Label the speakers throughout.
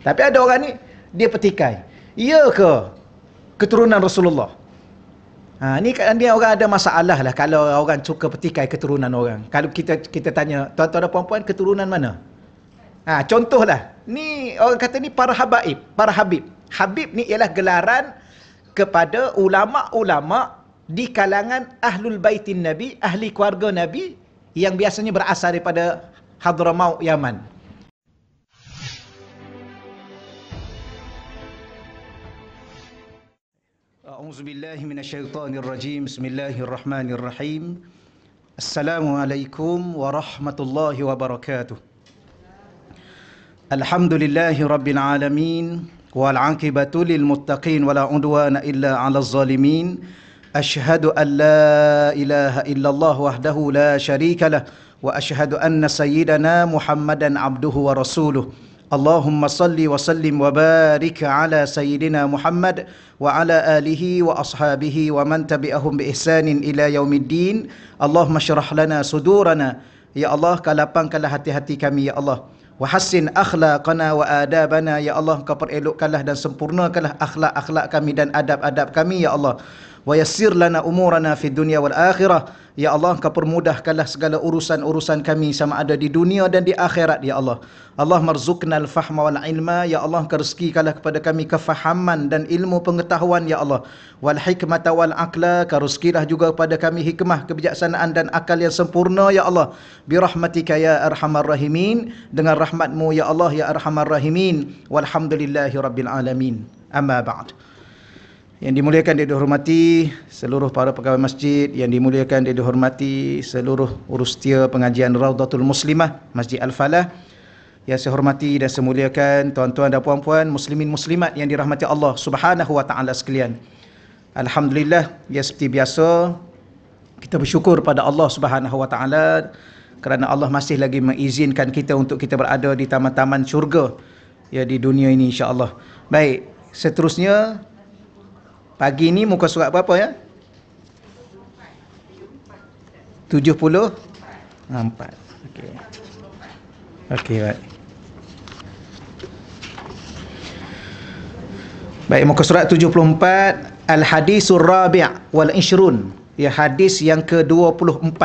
Speaker 1: Tapi ada orang ni, dia petikai. Ya ke keturunan Rasulullah? Ni orang ada masalah lah kalau orang suka petikai keturunan orang. Kalau kita tanya, tuan-tuan dan puan-puan, keturunan mana? Contohlah, ni orang kata ni para habaib, para habib. Habib ni ialah gelaran kepada ulama-ulama di kalangan ahlul baitin Nabi, ahli keluarga Nabi, yang biasanya berasal daripada Hadramaut, Yaman. A'udzubillahi minasyaitonirrajim. Bismillahirrahmanirrahim. Assalamualaikum warahmatullahi wabarakatuh. Alhamdulillahi rabbil alamin wal 'aqibatu lil muttaqin wala 'udwana illa 'alal zalimin. Asyhadu an la ilaha illallah wahdahu la syarikalah wa asyhadu anna sayyidana Muhammadan abduhu wa rasuluh. Allahumma salli wa sallim wa barik ala sayyidina Muhammad wa ala alihi wa ashabihi wa man tabi'ahum bi ihsanin ila yaumiddin. Allahumma syrah lana sudurana, ya Allah, kau lapangkanlah hati-hati kami, ya Allah. Wa hassin akhlaqana wa adabana, ya Allah, kau perelokkanlah dan sempurnakanlah akhlak-akhlak kami dan adab-adab kami, ya Allah. Wa yassir lana umurana fid dunya wal akhirah, ya Allah, kau permudahkanlah segala urusan-urusan kami sama ada di dunia dan di akhirat, ya Allah. Allah marzuqnal fahma wal ilma, ya Allah, kau rezekikanlah kepada kami kefahaman dan ilmu pengetahuan, ya Allah. Wal hikmata wal aqla, kau rezekilah juga kepada kami hikmah, kebijaksanaan dan akal yang sempurna, ya Allah. Bi rahmatika ya arhamar rahimin, dengan rahmatmu ya Allah ya arhamar rahimin. Walhamdulillahi rabbil alamin. Amma ba'd. Yang dimuliakan dan dihormati seluruh para pegawai masjid, yang dimuliakan dan dihormati seluruh urus setia pengajian Raudatul Muslimah Masjid Al-Falah, yang saya hormati dan saya muliakan tuan-tuan dan puan-puan muslimin muslimat yang dirahmati Allah Subhanahu wa taala sekalian. Alhamdulillah, ya seperti biasa kita bersyukur pada Allah Subhanahu wa taala kerana Allah masih lagi mengizinkan kita untuk kita berada di taman-taman syurga ya di dunia ini, insya-Allah. Baik, seterusnya pagi ini muka surat berapa ya? 74. Okey. Okey, baik. Baik, muka surat 74, Al-Hadisur Rabi' wal Ishrun, ya hadis yang ke-24.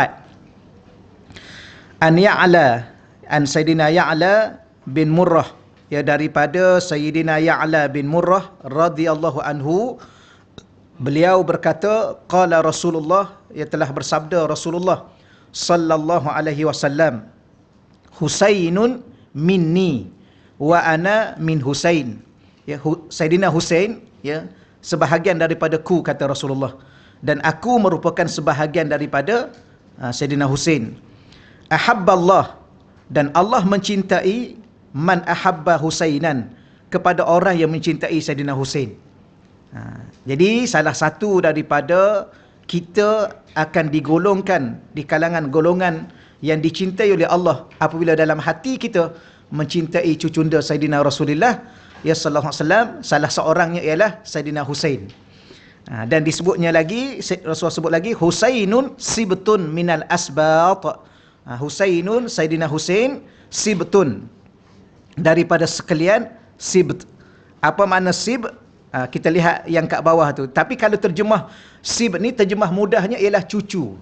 Speaker 1: An Ya'la, an Sayyidina Ya'la bin Murrah, ya daripada Sayyidina Ya'la bin Murrah radhiyallahu anhu, beliau berkata, qala Rasulullah, ya telah bersabda Rasulullah sallallahu alaihi wasallam, Husainun minni wa ana min Husain. Ya, Sayyidina Husain ya sebahagian daripadaku, kata Rasulullah, dan aku merupakan sebahagian daripada Sayyidina Husain. Ahabballah, dan Allah mencintai man ahabba Husainan, kepada orang yang mencintai Sayyidina Husain. Jadi salah satu daripada kita akan digolongkan di kalangan golongan yang dicintai oleh Allah apabila dalam hati kita mencintai cucunda Sayyidina Rasulullah ya sallallahu alaihi wasallam. Salah seorangnya ialah Sayyidina Husain. Dan disebutnya lagi, Rasulullah sebut lagi, Husainun sibtun minal asbat. Husainun, Sayyidina Husain, sibtun, daripada sekalian sibt. Apa makna sibt? Kita lihat yang kat bawah tu. Tapi kalau terjemah sibt ni, terjemah mudahnya ialah cucu.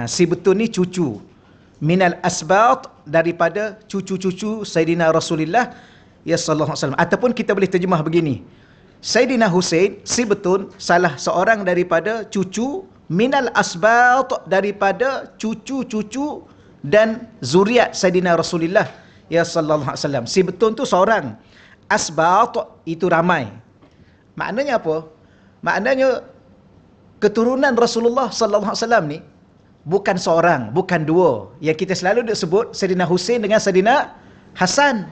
Speaker 1: Sibtun ni cucu. Minal asbat, daripada cucu-cucu Sayyidina Rasulullah ya sallallahu alaihi wasallam. Ataupun kita boleh terjemah begini, Sayyidina Husain sibtun, salah seorang daripada cucu, minal asbat, daripada cucu-cucu dan zuriat Sayyidina Rasulullah ya sallallahu alaihi wasallam. Sibtun tu seorang, asbat itu ramai. Maknanya apa? Maknanya keturunan Rasulullah sallallahu alaihi wasallam ni bukan seorang, bukan dua. Yang kita selalu disebut Sayyidina Husain dengan Sayyidina Hasan.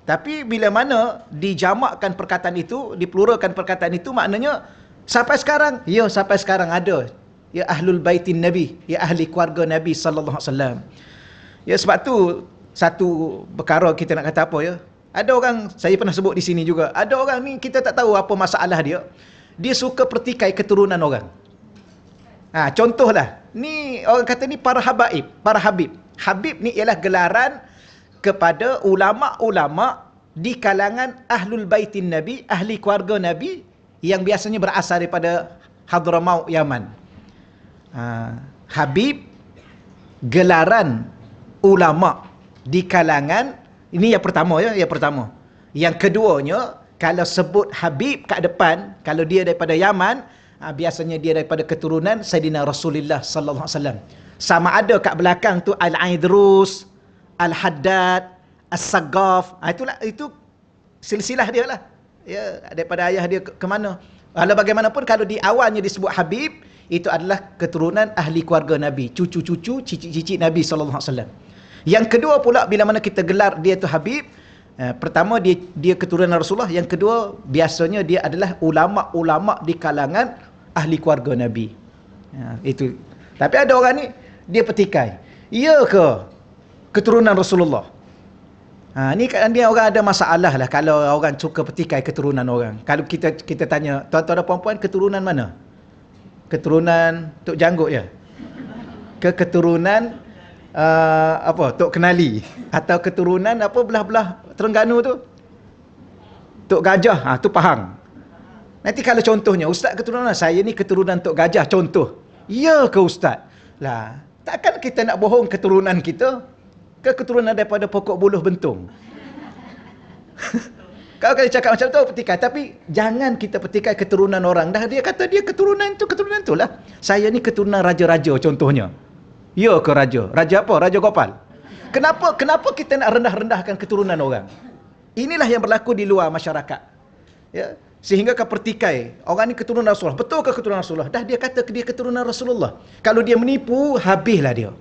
Speaker 1: Tapi bila mana dijamakkan perkataan itu, dipluralkan perkataan itu, maknanya sampai sekarang, ya sampai sekarang ada ya ahlul baitin Nabi, ya ahli keluarga Nabi sallallahu alaihi wasallam. Ya sebab tu satu perkara kita nak kata apa ya. Ada orang, saya pernah sebut di sini juga, ada orang ni kita tak tahu apa masalah dia. Dia suka pertikai keturunan orang. Contohlah, ni orang kata ni para habaib, para habib. Habib ni ialah gelaran kepada ulama-ulama di kalangan ahlul baitin Nabi, ahli keluarga Nabi yang biasanya berasal daripada Hadramaut Yaman. Habib gelaran ulama di kalangan, ini yang pertama ya, yang pertama. Yang keduanya, kalau sebut Habib kat depan, kalau dia daripada Yaman, biasanya dia daripada keturunan Sayyidina Rasulullah sallallahu alaihi wasallam. Sama ada kat belakang tu Al-Aidrus, Al-Haddad, As-Saggaf. Itu silsilah dia lah. Ya, daripada ayah dia ke mana. Walau bagaimanapun kalau di awalnya disebut Habib, itu adalah keturunan ahli keluarga Nabi, cucu-cucu, cicit-cicit Nabi sallallahu alaihi wasallam. Yang kedua pula, bila mana kita gelar dia tu Habib, pertama dia keturunan Rasulullah, yang kedua biasanya dia adalah ulama-ulama di kalangan ahli keluarga Nabi. Itu. Tapi ada orang ni dia petikai, ya ke keturunan Rasulullah? Ni kan dia orang ada masalah lah kalau orang suka petikai keturunan orang. Kalau kita tanya, tuan-tuan dan puan-puan, keturunan mana? Keturunan Tok Janggut ya? Keturunan Tok Kenali, atau keturunan belah-belah Terengganu tu, Tok Gajah, tu Pahang. Nanti kalau contohnya, ustaz keturunan saya ni keturunan Tok Gajah, contoh, ya ke ustaz? Lah, takkan kita nak bohong keturunan kita ke keturunan daripada pokok buluh bentung? Kalau cakap macam tu petikai, tapi jangan kita petikai keturunan orang. Dah dia kata dia keturunan tu lah. Saya ni keturunan raja-raja contohnya. Ya ke raja? Raja apa? Raja Gopal. Kenapa kita nak rendah-rendahkan keturunan orang? Inilah yang berlaku di luar masyarakat. Ya, sehingga kau pertikai, orang ni keturunan Rasulullah. Betul ke keturunan Rasulullah? Dah dia kata dia keturunan Rasulullah. Kalau dia menipu, habislah dia.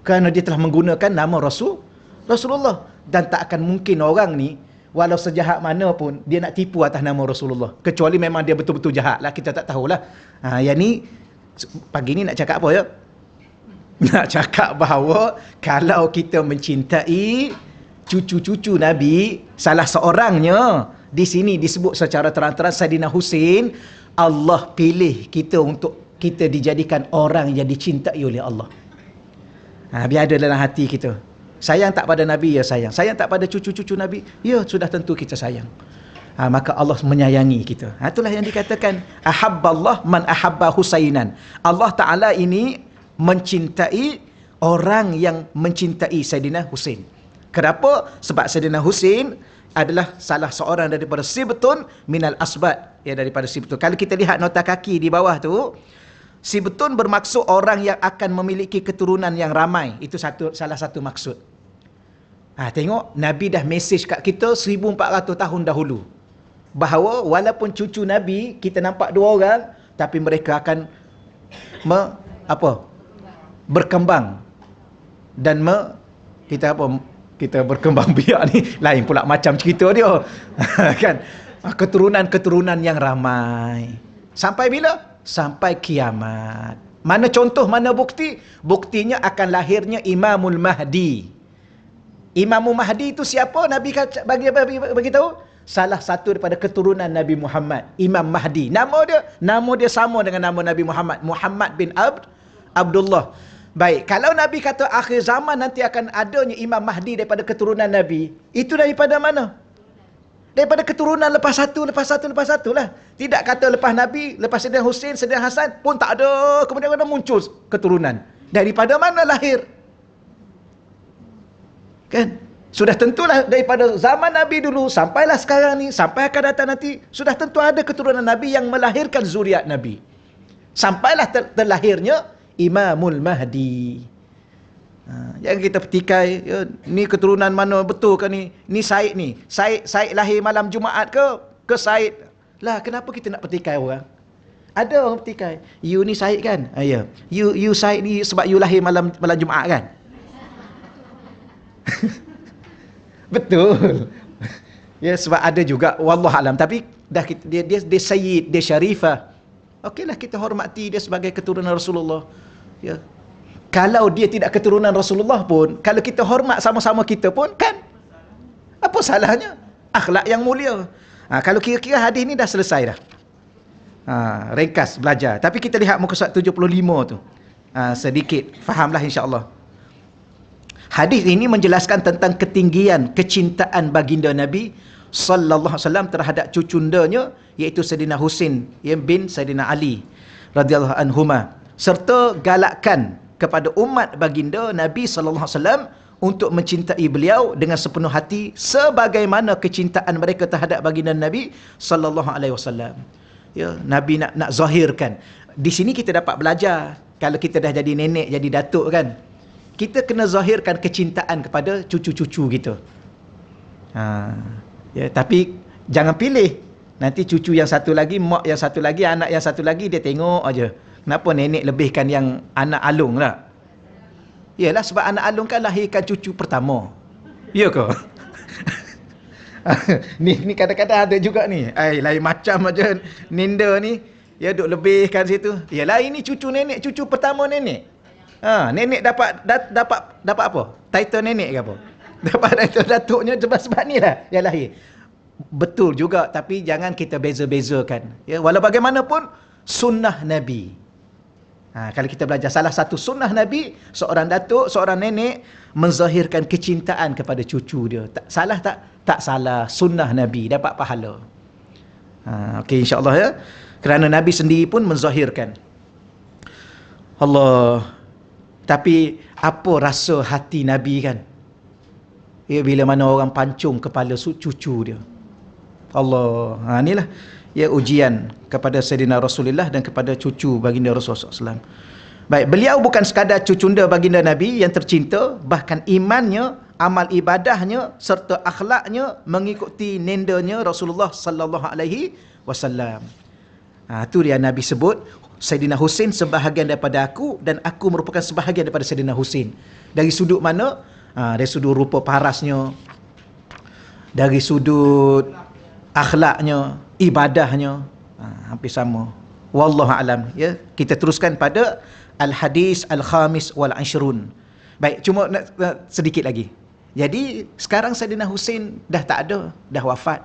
Speaker 1: Kerana dia telah menggunakan nama Rasulullah. Dan tak akan mungkin orang ni, walau sejahat mana pun, dia nak tipu atas nama Rasulullah. Kecuali memang dia betul-betul jahat lah, kita tak tahulah. Yang ni, pagi ni nak cakap apa ya? Nak cakap bahawa kalau kita mencintai cucu-cucu Nabi, salah seorangnya di sini disebut secara terang-terang Saidina Husain, Allah pilih kita untuk kita dijadikan orang yang dicintai oleh Allah. Biar ada dalam hati kita. Sayang tak pada Nabi? Ya sayang. Sayang tak pada cucu-cucu Nabi? Ya, sudah tentu kita sayang. Maka Allah menyayangi kita. Itulah yang dikatakan ahabballah man ahabba Husainan. Allah Ta'ala ini mencintai orang yang mencintai Saidina Husain. Kenapa? Sebab Saidina Husain adalah salah seorang daripada sibtun minal asbat, ya, daripada sibtun. Kalau kita lihat nota kaki di bawah tu, sibtun bermaksud orang yang akan memiliki keturunan yang ramai. Itu salah satu maksud. Tengok, Nabi dah mesej kat kita 1400 tahun dahulu, bahawa walaupun cucu Nabi kita nampak 2 orang, tapi mereka akan berkembang dan kita berkembang biak ni lain pula macam cerita dia. Kan, keturunan-keturunan yang ramai sampai bila? Sampai kiamat. Mana contoh, mana bukti? Buktinya akan lahirnya Imamul Mahdi. Imamul Mahdi itu siapa? Nabi bagi tahu, salah satu daripada keturunan Nabi Muhammad, Imam Mahdi. Nama dia sama dengan nama Nabi Muhammad, Muhammad bin Abdullah. Baik, kalau Nabi kata akhir zaman nanti akan adanya Imam Mahdi daripada keturunan Nabi, itu daripada mana? Daripada keturunan lepas satu lah. Tidak kata lepas Nabi, lepas Saidina Husain, Saidina Hasan pun tak ada, kemudian muncul keturunan. Daripada mana lahir? Kan? Sudah tentulah daripada zaman Nabi dulu sampailah sekarang ni, sampai akan datang nanti, sudah tentu ada keturunan Nabi yang melahirkan zuriat Nabi. Sampailah terlahirnya Imamul Mahdi. Jangan kita petikai, ya, ni keturunan mana betul ke ni? Ni Said ni. Said lahir malam Jumaat ke Said? Lah, kenapa kita nak petikai orang? Ada orang petikai. You ni Said kan? Ya. You Said ni sebab you lahir malam Jumaat kan? Betul. Ya, sebab ada juga wallahualam, tapi dah dia Sayyid, dia Syarifah. Okeylah, kita hormati dia sebagai keturunan Rasulullah. Ya. Kalau dia tidak keturunan Rasulullah pun, kalau kita hormat sama-sama kita pun, kan? Apa salahnya? Akhlak yang mulia. Kalau kira-kira hadis ni dah selesai dah. Ringkas belajar. Tapi kita lihat muka surat 75 tu. Sedikit fahamlah insya-Allah. Hadis ini menjelaskan tentang ketinggian kecintaan baginda Nabi sallallahu alaihi wasallam terhadap cucundanya, iaitu Saidina Husain bin Saidina Ali radhiyallahu anhuma, serta galakkan kepada umat baginda Nabi sallallahu alaihi wasallam untuk mencintai beliau dengan sepenuh hati sebagaimana kecintaan mereka terhadap baginda Nabi sallallahu alaihi wasallam. Ya, Nabi nak zahirkan. Di sini kita dapat belajar, kalau kita dah jadi nenek, jadi datuk kan, kita kena zahirkan kecintaan kepada cucu-cucu kita. Ya, tapi jangan pilih. Nanti cucu yang satu lagi, mak yang satu lagi, anak yang satu lagi, dia tengok aja. Kenapa nenek lebihkan yang anak alung lah? Yalah, sebab anak alung kan lahirkan cucu pertama. Ya ke? ni kadang-kadang ada juga ni. Lain macam aja Ninda ni. Ya, duk lebihkan situ. Yalah, ini cucu nenek, cucu pertama nenek. Nenek dapat apa? Title nenek ke apa? Dapat title datuknya sebab ni lah yang lahir. Betul juga, tapi jangan kita beza-bezakan. Ya, walau bagaimanapun sunnah Nabi. Kalau kita belajar salah satu sunnah Nabi, seorang datuk, seorang nenek menzahirkan kecintaan kepada cucu dia. Tak salah tak? Tak salah. Sunnah Nabi, dapat pahala. Okey, insya-Allah ya. Kerana Nabi sendiri pun menzahirkan. Allah. Tapi apa rasa hati Nabi kan? Ya, bila mana orang pancung kepala cucu dia. Allah. Inilah ya ujian kepada Sayyidina Rasulullah dan kepada cucu baginda Rasulullah SAW. Baik, beliau bukan sekadar cucunda baginda Nabi yang tercinta, bahkan imannya, amal ibadahnya serta akhlaknya mengikuti nendanya Rasulullah sallallahu alaihi wasallam. Itu dia Nabi sebut, Sayyidina Husain sebahagian daripada aku dan aku merupakan sebahagian daripada Sayyidina Husain. Dari sudut mana? Dari sudut rupa parasnya, dari sudut akhlaknya, ibadahnya, hampir sama. Wallahu alam. Ya, kita teruskan pada al-hadis al-khamis wal 'ashrun. Baik, cuma sedikit lagi. Jadi sekarang Saidina Husain dah tak ada, dah wafat.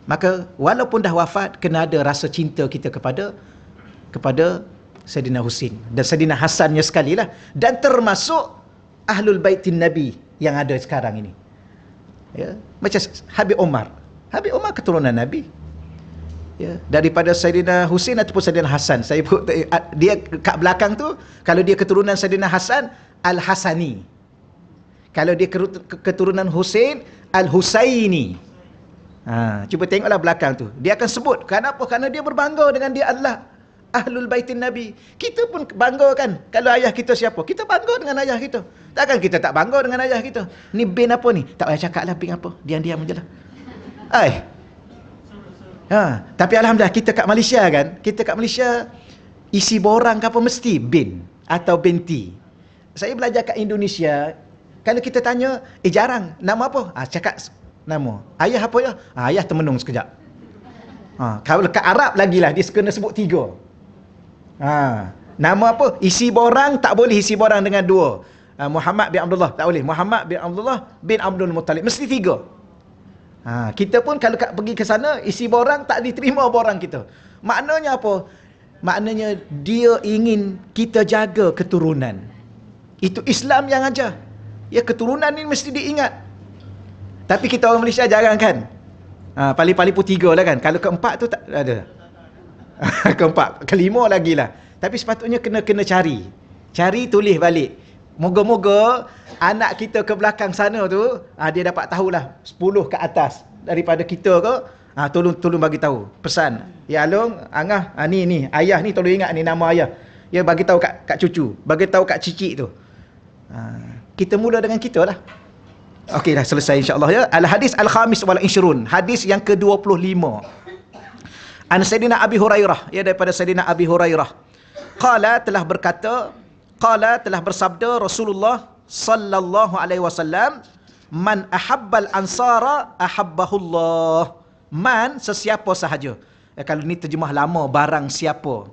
Speaker 1: Maka walaupun dah wafat, kena ada rasa cinta kita kepada Saidina Husain dan Saidina Hasannya sekalilah, dan termasuk ahlul baitin Nabi yang ada sekarang ini. Ya, macam Habib Umar. Habib Umar keturunan Nabi. Ya, daripada Saidina Husain ataupun Saidina Hasan. Saya pun dia kat belakang tu, kalau dia keturunan Saidina Hasan, Al-Hasani. Kalau dia keturunan Husain, Al-Husaini. Cuba tengoklah belakang tu. Dia akan sebut. Kenapa? Kerana dia berbangga dengan dia adalah Ahlul Baitin Nabi. Kita pun bangga kan. Kalau ayah kita siapa? Kita bangga dengan ayah kita. Takkan kita tak bangga dengan ayah kita? Ni bin apa ni? Tak payah cakap lah bin apa. Diam-diam je lah. Tapi Alhamdulillah kita kat Malaysia kan. Kita kat Malaysia isi borang ke apa mesti bin atau binti. Saya belajar kat Indonesia, kalau kita tanya, jarang. Nama apa? Cakap nama. Ayah apa ya? Ayah termenung sekejap. Kalau kat Arab lagilah, dia kena sebut 3. Nama apa? Isi borang, tak boleh isi borang dengan 2. Muhammad bin Abdullah, tak boleh. Muhammad bin Abdullah bin Abdul Muttalib. Mesti 3. Kita pun kalau pergi ke sana, isi borang, tak diterima borang kita. Maknanya apa? Maknanya dia ingin kita jaga keturunan. Itu Islam yang ajar. Ya, keturunan ni mesti diingat. Tapi kita orang Malaysia jarang kan. Paling-paling pun 3 lah kan. Kalau keempat tu tak ada. Keempat, kelima lagi lah. Tapi sepatutnya kena cari. Cari, tulis balik. Moga-moga anak kita ke belakang sana tu, dia dapat tahulah 10 ke atas daripada kita ke. Tolong bagi tahu. Pesan. Ya Along, Angah, ni ayah ni tolong ingat ni nama ayah. Ya, bagi tahu kat cucu, bagi tahu kat cicit tu. Kita mula dengan kita lah. Okey, dah selesai insya-Allah ya. Al-hadis al-khamis wal 'ashrun. Hadis yang ke-25. An Sayyidina Abi Hurairah, ya, daripada Sayyidina Abi Hurairah. Qala, telah bersabda Rasulullah sallallahu alaihi wasallam, man ahabbal ansara ahabbahullah. Man, sesiapa sahaja. Kalau ni terjemah lama, barang siapa.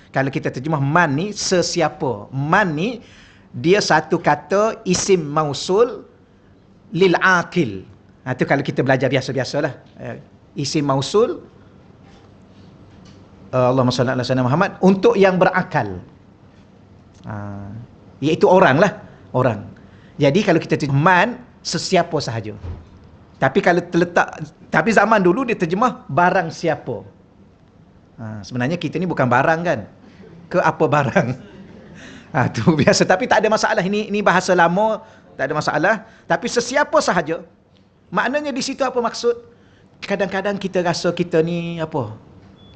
Speaker 1: Kalau kita terjemah man ni, sesiapa. Man ni dia satu kata isim mausul lil aqil. Itu kalau kita belajar biasa-biasalah. Isim mausul Allahumma salli ala sayyidina Muhammad, untuk yang berakal. Iaitu orang lah. orang. Jadi kalau kita man, sesiapa sahaja. Tapi kalau terletak, tapi zaman dulu dia terjemah barang siapa. Sebenarnya kita ni bukan barang kan? Ke apa barang? Tu biasa. Tapi tak ada masalah. Ini bahasa lama, tak ada masalah. Tapi sesiapa sahaja. Maknanya di situ apa maksud? Kadang-kadang kita rasa kita ni apa?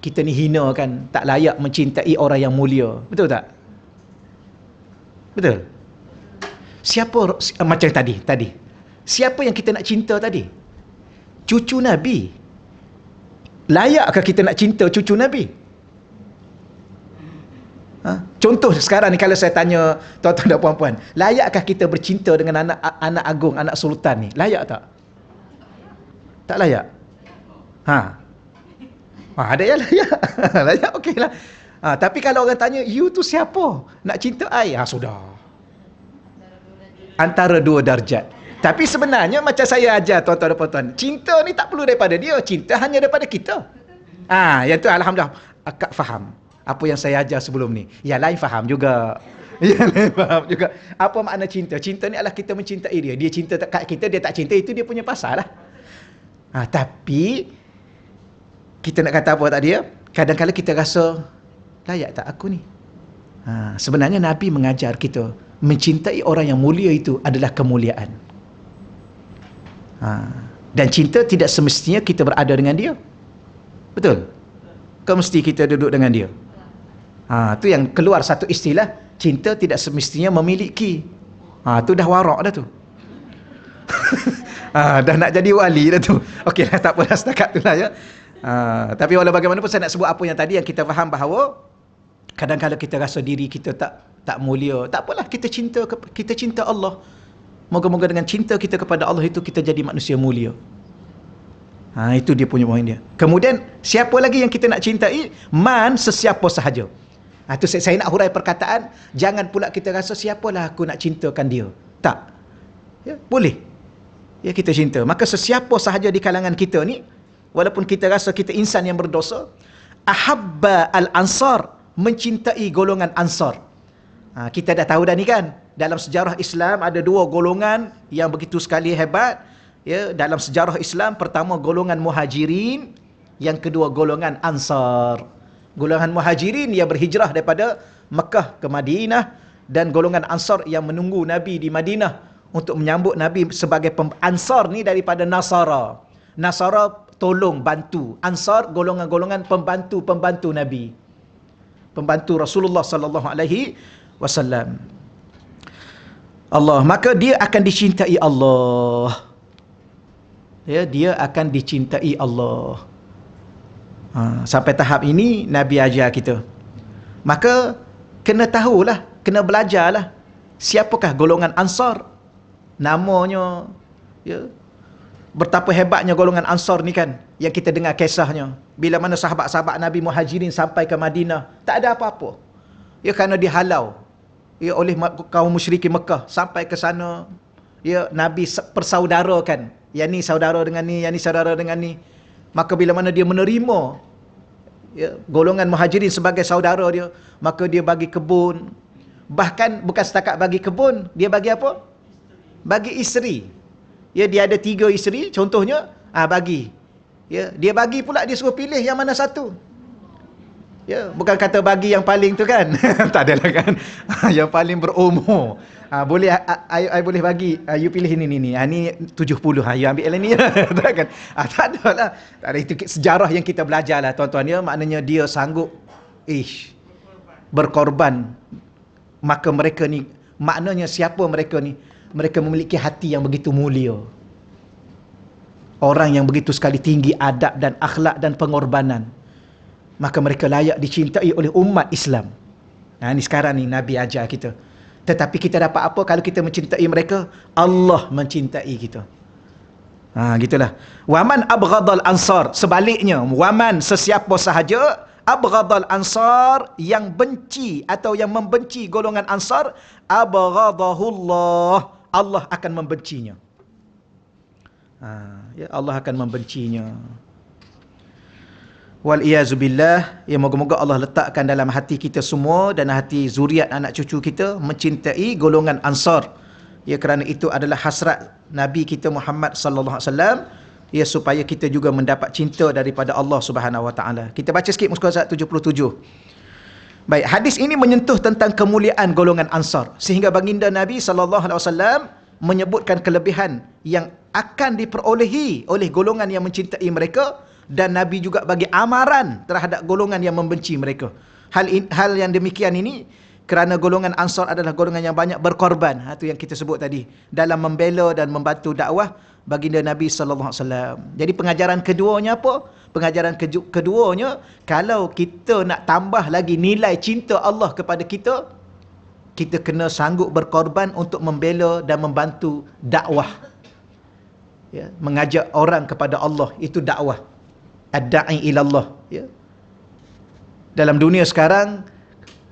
Speaker 1: Kita ni hina kan? Tak layak mencintai orang yang mulia. Betul tak? Betul? Siapa macam tadi? Siapa yang kita nak cinta tadi? Cucu Nabi. Layakkah kita nak cinta cucu Nabi? Contoh sekarang ni, kalau saya tanya tuan-tuan dan puan-puan, layakkah kita bercinta dengan anak agung, anak sultan ni? Layak tak? Tak layak? Ada yang layak. Layak, okey lah. Tapi kalau orang tanya, you tu siapa? Nak cinta I? Sudah. Antara dua darjat. Tapi sebenarnya macam saya ajar tuan-tuan dan puan-puan, cinta ni tak perlu daripada dia, cinta hanya daripada kita. Yang tu alhamdulillah akak faham apa yang saya ajar sebelum ni. Yang lain faham juga. Yang lain faham juga. Apa makna cinta? Cinta ni adalah kita mencintai dia. Dia cinta kat kita, dia tak cinta, itu dia punya pasal lah. Tapi kita nak kata apa tak dia? Kadang-kadang kita rasa layak tak aku ni? Sebenarnya Nabi mengajar kita mencintai orang yang mulia itu adalah kemuliaan. Dan cinta tidak semestinya kita berada dengan dia. Betul? Kau mesti kita duduk dengan dia. Tu yang keluar satu istilah, cinta tidak semestinya memiliki. Tu dah warak dah tu. Dah nak jadi wali dah tu. Okeylah, tak apalah setakat tu lah ya. Tapi walau bagaimanapun saya nak sebut apa yang tadi, yang kita faham bahawa kadang-kadang kita rasa diri kita tak mulia. Tak apalah, kita cinta Allah. Moga-moga dengan cinta kita kepada Allah itu kita jadi manusia mulia. Itu dia punya poin dia. Kemudian siapa lagi yang kita nak cintai? Man, sesiapa sahaja. Itu saya nak hurai perkataan. Jangan pula kita rasa siapalah aku nak cintakan dia. Tak. Ya, boleh. Ya, kita cinta. Maka sesiapa sahaja di kalangan kita ni, walaupun kita rasa kita insan yang berdosa, ahabba al-ansar, mencintai golongan ansar. Kita dah tahu dah ni kan, dalam sejarah Islam ada dua golongan yang begitu sekali hebat. Ya, dalam sejarah Islam, pertama golongan muhajirin, yang kedua golongan ansar. Golongan muhajirin yang berhijrah daripada Mekah ke Madinah, dan golongan ansar yang menunggu Nabi di Madinah untuk menyambut Nabi sebagai ansar ni daripada Nasara. Nasara tolong, bantu. Ansar golongan-golongan pembantu Nabi. Pembantu Rasulullah sallallahu alaihi wasallam. Allah, maka dia akan dicintai Allah. Ya, dia akan dicintai Allah. Sampai tahap ini Nabi ajar kita. Maka kena tahulah, kena belajarlah siapakah golongan Ansar. Namanya, ya, betapa hebatnya golongan Ansar ni kan, yang kita dengar kisahnya. Bila mana sahabat-sahabat Nabi Muhajirin sampai ke Madinah, tak ada apa-apa. Ya, kerana dihalau ya oleh kaum musyrikin Mekah sampai ke sana. Ya, Nabi persaudarakan. Yang ni saudara dengan ni, yang ni saudara dengan ni. Maka bila mana dia menerima ya, golongan Muhajirin sebagai saudara dia, maka dia bagi kebun. Bahkan bukan setakat bagi kebun, dia bagi apa? Bagi isteri. Ya, dia ada 3 isteri, contohnya, bagi. Ya, dia bagi pula, dia suruh pilih yang mana satu. Ya, bukan kata bagi yang paling tu kan. Tak adalah kan. Yang paling berumur. Boleh, I boleh bagi, you pilih ini. Ni 70, you ambil yang ni. Tak kan? Tak ada lah. Tak ada, itu sejarah yang kita belajar lah tuan-tuan ya. Maknanya dia sanggup berkorban. Maka mereka ni, maknanya siapa mereka ni? Mereka memiliki hati yang begitu mulia. Orang yang begitu sekali tinggi adab dan akhlak dan pengorbanan. Maka mereka layak dicintai oleh umat Islam. Ni sekarang ni Nabi ajar kita. Tetapi kita dapat apa kalau kita mencintai mereka? Allah mencintai kita. Gitulah. Waman abghadal ansar. Sebaliknya, waman, sesiapa sahaja, abghadal ansar, yang benci atau yang membenci golongan ansar, abghadahullah, Allah akan membencinya. Ya, Allah akan membencinya. Wal-iyazubillah. Ya, moga-moga Allah letakkan dalam hati kita semua dan hati zuriat anak cucu kita mencintai golongan ansar. Ya, kerana itu adalah hasrat Nabi kita Muhammad sallallahu alaihi wasallam, ya, supaya kita juga mendapat cinta daripada Allah Subhanahu wa taala. Kita baca sikit muka surat 77. Baik, hadis ini menyentuh tentang kemuliaan golongan Ansar, sehingga baginda Nabi sallallahu alaihi wasallam menyebutkan kelebihan yang akan diperolehi oleh golongan yang mencintai mereka, dan Nabi juga bagi amaran terhadap golongan yang membenci mereka. Hal yang demikian ini kerana golongan Ansar adalah golongan yang banyak berkorban, itu yang kita sebut tadi, dalam membela dan membantu dakwah baginda Nabi sallallahu alaihi wasallam. Jadi pengajaran keduanya apa? Pengajaran keduanya, kalau kita nak tambah lagi nilai cinta Allah kepada kita, kita kena sanggup berkorban untuk membela dan membantu dakwah. Ya, mengajak orang kepada Allah, itu dakwah. Ad-da'i ilallah. Ya. Dalam dunia sekarang,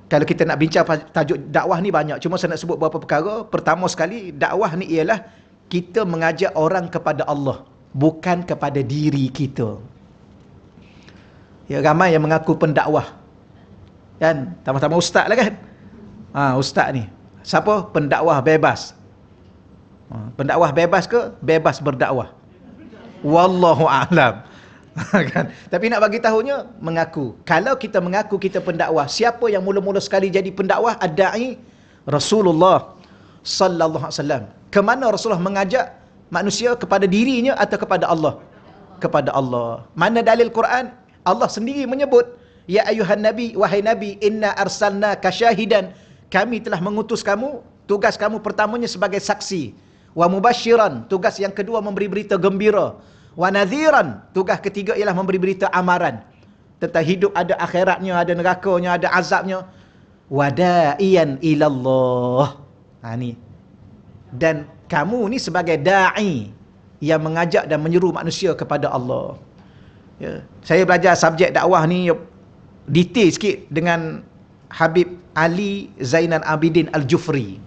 Speaker 1: kalau kita nak bincang tajuk dakwah ni banyak. Cuma saya nak sebut beberapa perkara. Pertama sekali, dakwah ni ialah kita mengajak orang kepada Allah, bukan kepada diri kita. Ya, ramai yang mengaku pendakwah. Kan? Tambah-tambah ustaz lah kan? Ustaz ni. Siapa? Pendakwah bebas. Pendakwah bebas ke? Bebas berdakwah. Wallahu a'lam. Kan? Tapi nak bagi tahunya, mengaku. Kalau kita mengaku kita pendakwah, siapa yang mula-mula sekali jadi pendakwah? Ad-da'i Rasulullah sallallahu alaihi wasallam. Ke mana Rasulullah mengajak manusia, kepada dirinya atau kepada Allah? Kepada Allah. Mana dalil Quran? Allah sendiri menyebut, ya ayuhan nabi, wahai nabi, inna arsalnaka syahidan, kami telah mengutus kamu, tugas kamu pertamanya sebagai saksi, wa mubasyiran, tugas yang kedua memberi berita gembira, wa nadhiran, tugas ketiga ialah memberi berita amaran tentang hidup ada akhiratnya, ada nerakanya, ada azabnya, wa da'iyan ilallah. Ni. Dan kamu ni sebagai da'i yang mengajak dan menyeru manusia kepada Allah. Ya. Saya belajar subjek dakwah ni detail sikit dengan Habib Ali Zainal Abidin Al-Jufri.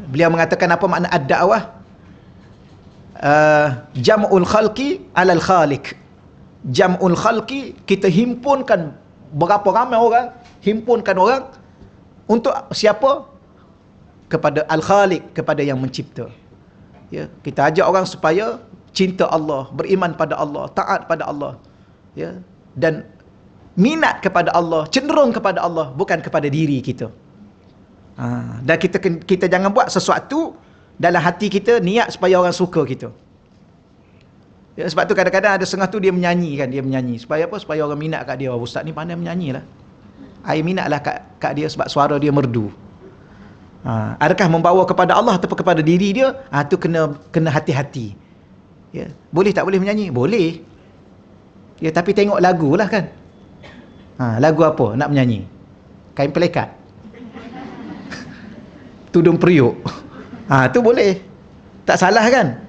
Speaker 1: Beliau mengatakan apa makna ad-da'wah? Jam'ul khalqi alal khaliq. Jam'ul khalqi, kita himpunkan berapa ramai orang, himpunkan orang untuk siapa? Kepada Al-Khaliq, kepada yang mencipta. Ya, kita ajak orang supaya cinta Allah, beriman pada Allah, taat pada Allah. Ya, dan minat kepada Allah, cenderung kepada Allah, bukan kepada diri kita. Dan kita jangan buat sesuatu dalam hati kita niat supaya orang suka kita. Ya, sebab tu kadang-kadang ada setengah tu dia menyanyi kan, dia menyanyi supaya apa? Supaya orang minat kat dia. Oh, ustaz ni pandai menyanyi lah. I minatlah kat dia sebab suara dia merdu. Adakah membawa kepada Allah atau kepada diri dia? Tu kena hati-hati. Ya, boleh tak boleh menyanyi? Boleh. Ya, tapi tengok lagu lah kan. Lagu apa nak menyanyi? Kain pelekat, tudung periuk. Tu boleh. Tak salah kan?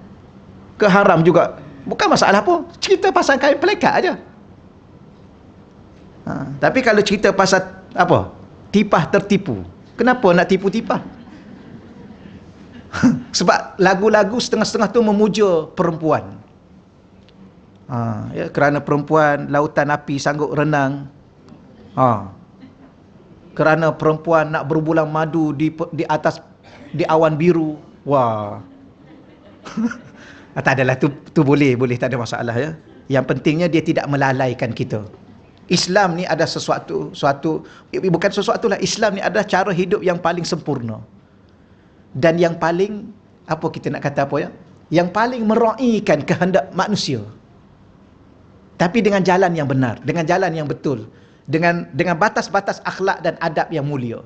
Speaker 1: Ke haram juga? Bukan masalah apa. Cerita pasal kain pelekat aja. Tapi kalau cerita pasal apa? Tipah tertipu. Kenapa nak tipu tipah? Sebab lagu-lagu setengah-setengah tu memuja perempuan. Ya, kerana perempuan lautan api sanggup renang. Kerana perempuan nak berbulan madu di atas di awan biru. Wah. Tak adalah, tu boleh, tak ada masalah ya. Yang pentingnya dia tidak melalaikan kita. Islam ni ada sesuatu bukan sesuatu lah. Islam ni adalah cara hidup yang paling sempurna. Dan yang paling, apa kita nak kata apa ya? Yang paling meraihkan kehendak manusia. Tapi dengan jalan yang benar, dengan jalan yang betul, dengan batas-batas akhlak dan adab yang mulia.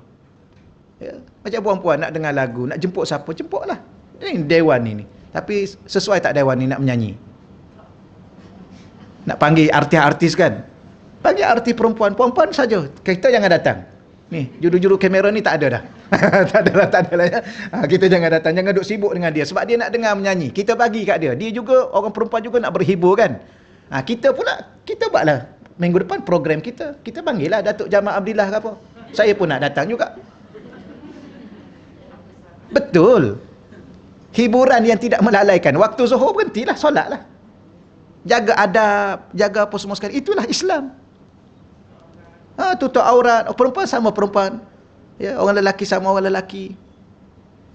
Speaker 1: Ya, macam perempuan nak dengar lagu, nak jemput siapa, jemputlah. Ini dewan ini. Tapi sesuai tak dewan ni nak menyanyi? Nak panggil artis-artis kan? Panggil artis perempuan saja. Kita jangan datang. Ni, juru-juru kamera ni tak ada dah. tak ada lah ya. Kita jangan datang, jangan duk sibuk dengan dia. Sebab dia nak dengar menyanyi. Kita bagi kat dia. Dia juga, orang perempuan juga nak berhibur kan. Kita pula, kita buatlah. Minggu depan program kita. Kita panggil lah Datuk Jamal Abdillah ke apa. Saya pun nak datang juga. Betul. Hiburan yang tidak melalaikan. Waktu zuhur berhentilah, solat lah. Jaga adab, jaga apa semua sekali. Itulah Islam. Tutup aurat, perempuan sama perempuan. Ya, orang lelaki sama orang lelaki.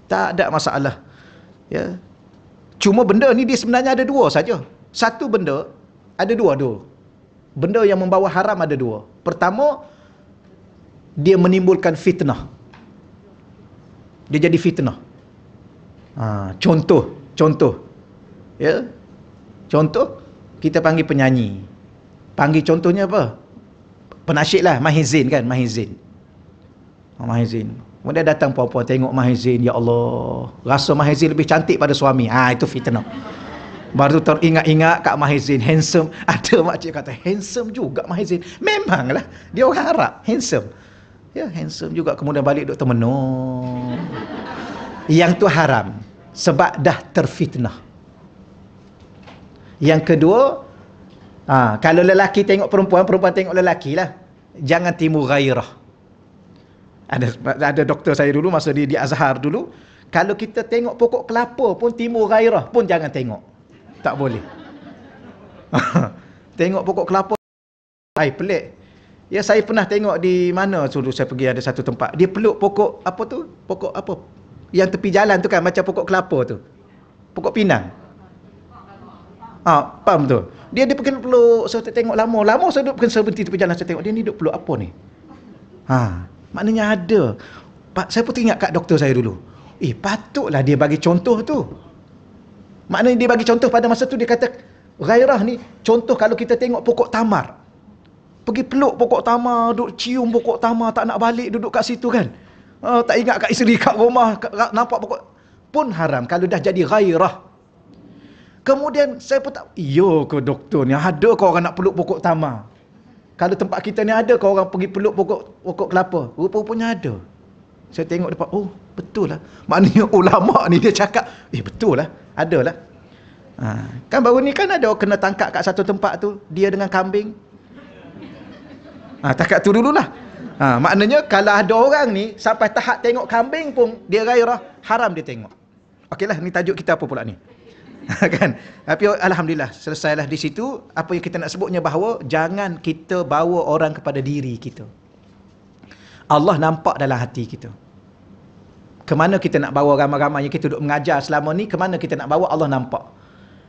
Speaker 1: Tak ada masalah. Ya. Cuma benda ni dia sebenarnya ada dua saja. Satu benda, ada dua. Benda yang membawa haram ada dua. Pertama, dia menimbulkan fitnah. Dia jadi fitnah. Contoh. Ya. Contoh, kita panggil penyanyi. Panggil contohnya apa? Penasyid lah, Mahizin kan, Mahizin. Kemudian datang puan-puan tengok Mahizin, ya Allah, rasa Mahizin lebih cantik pada suami. Itu fitnah. Baru teringat-ingat Kak Mahizin handsome. Ada makcik kata handsome juga Mahizin. Memanglah dia orang Arab, handsome. Ya, handsome juga. Kemudian balik duk termenung. Yang tu haram sebab dah terfitnah. Yang kedua, kalau lelaki tengok perempuan, perempuan tengok lelaki lah. Jangan timbul gairah. Ada doktor saya dulu, masa di Azhar dulu, kalau kita tengok pokok kelapa pun timbul gairah, pun jangan tengok. Tak boleh. Tengok pokok kelapa, pelik. Ya, saya pernah tengok di mana dulu saya pergi, ada satu tempat. Dia peluk pokok, apa tu? Pokok apa? Yang tepi jalan tu kan, macam pokok kelapa tu. Pokok pinang. Faham tu? Dia pergi peluk, saya tengok lama saya duduk berhenti tepi jalan, saya tengok dia ni duduk peluk apa ni? Maknanya ada. Saya pun ingat kat doktor saya dulu. Patutlah dia bagi contoh tu. Maknanya dia bagi contoh pada masa tu, dia kata gairah ni, contoh kalau kita tengok pokok tamar. Pergi peluk pokok tamar, duduk cium pokok tamar, tak nak balik duduk kat situ kan. Tak ingat kat isteri kat rumah, nampak pokok pun haram kalau dah jadi gairah. Kemudian saya pun tak, ke doktor ni ada kau orang nak peluk pokok tamar? Kalau tempat kita ni ada kau orang pergi peluk pokok kelapa? Rupanya ada. Saya tengok depan, betul lah. Maknanya ulama ni dia cakap, betul lah, ada lah. Kan baru ni kan ada kena tangkap kat satu tempat tu, dia dengan kambing. Takat tu dululah. Maknanya kalau ada orang ni sampai tahap tengok kambing pun dia gairah, haram dia tengok. Okeylah, ni tajuk kita apa pula ni? Kan? Tapi alhamdulillah selesailah di situ. Apa yang kita nak sebutnya bahawa jangan kita bawa orang kepada diri kita. Allah nampak dalam hati kita. Kemana kita nak bawa ramai-ramai yang kita duduk mengajar selama ni, kemana kita nak bawa, Allah nampak.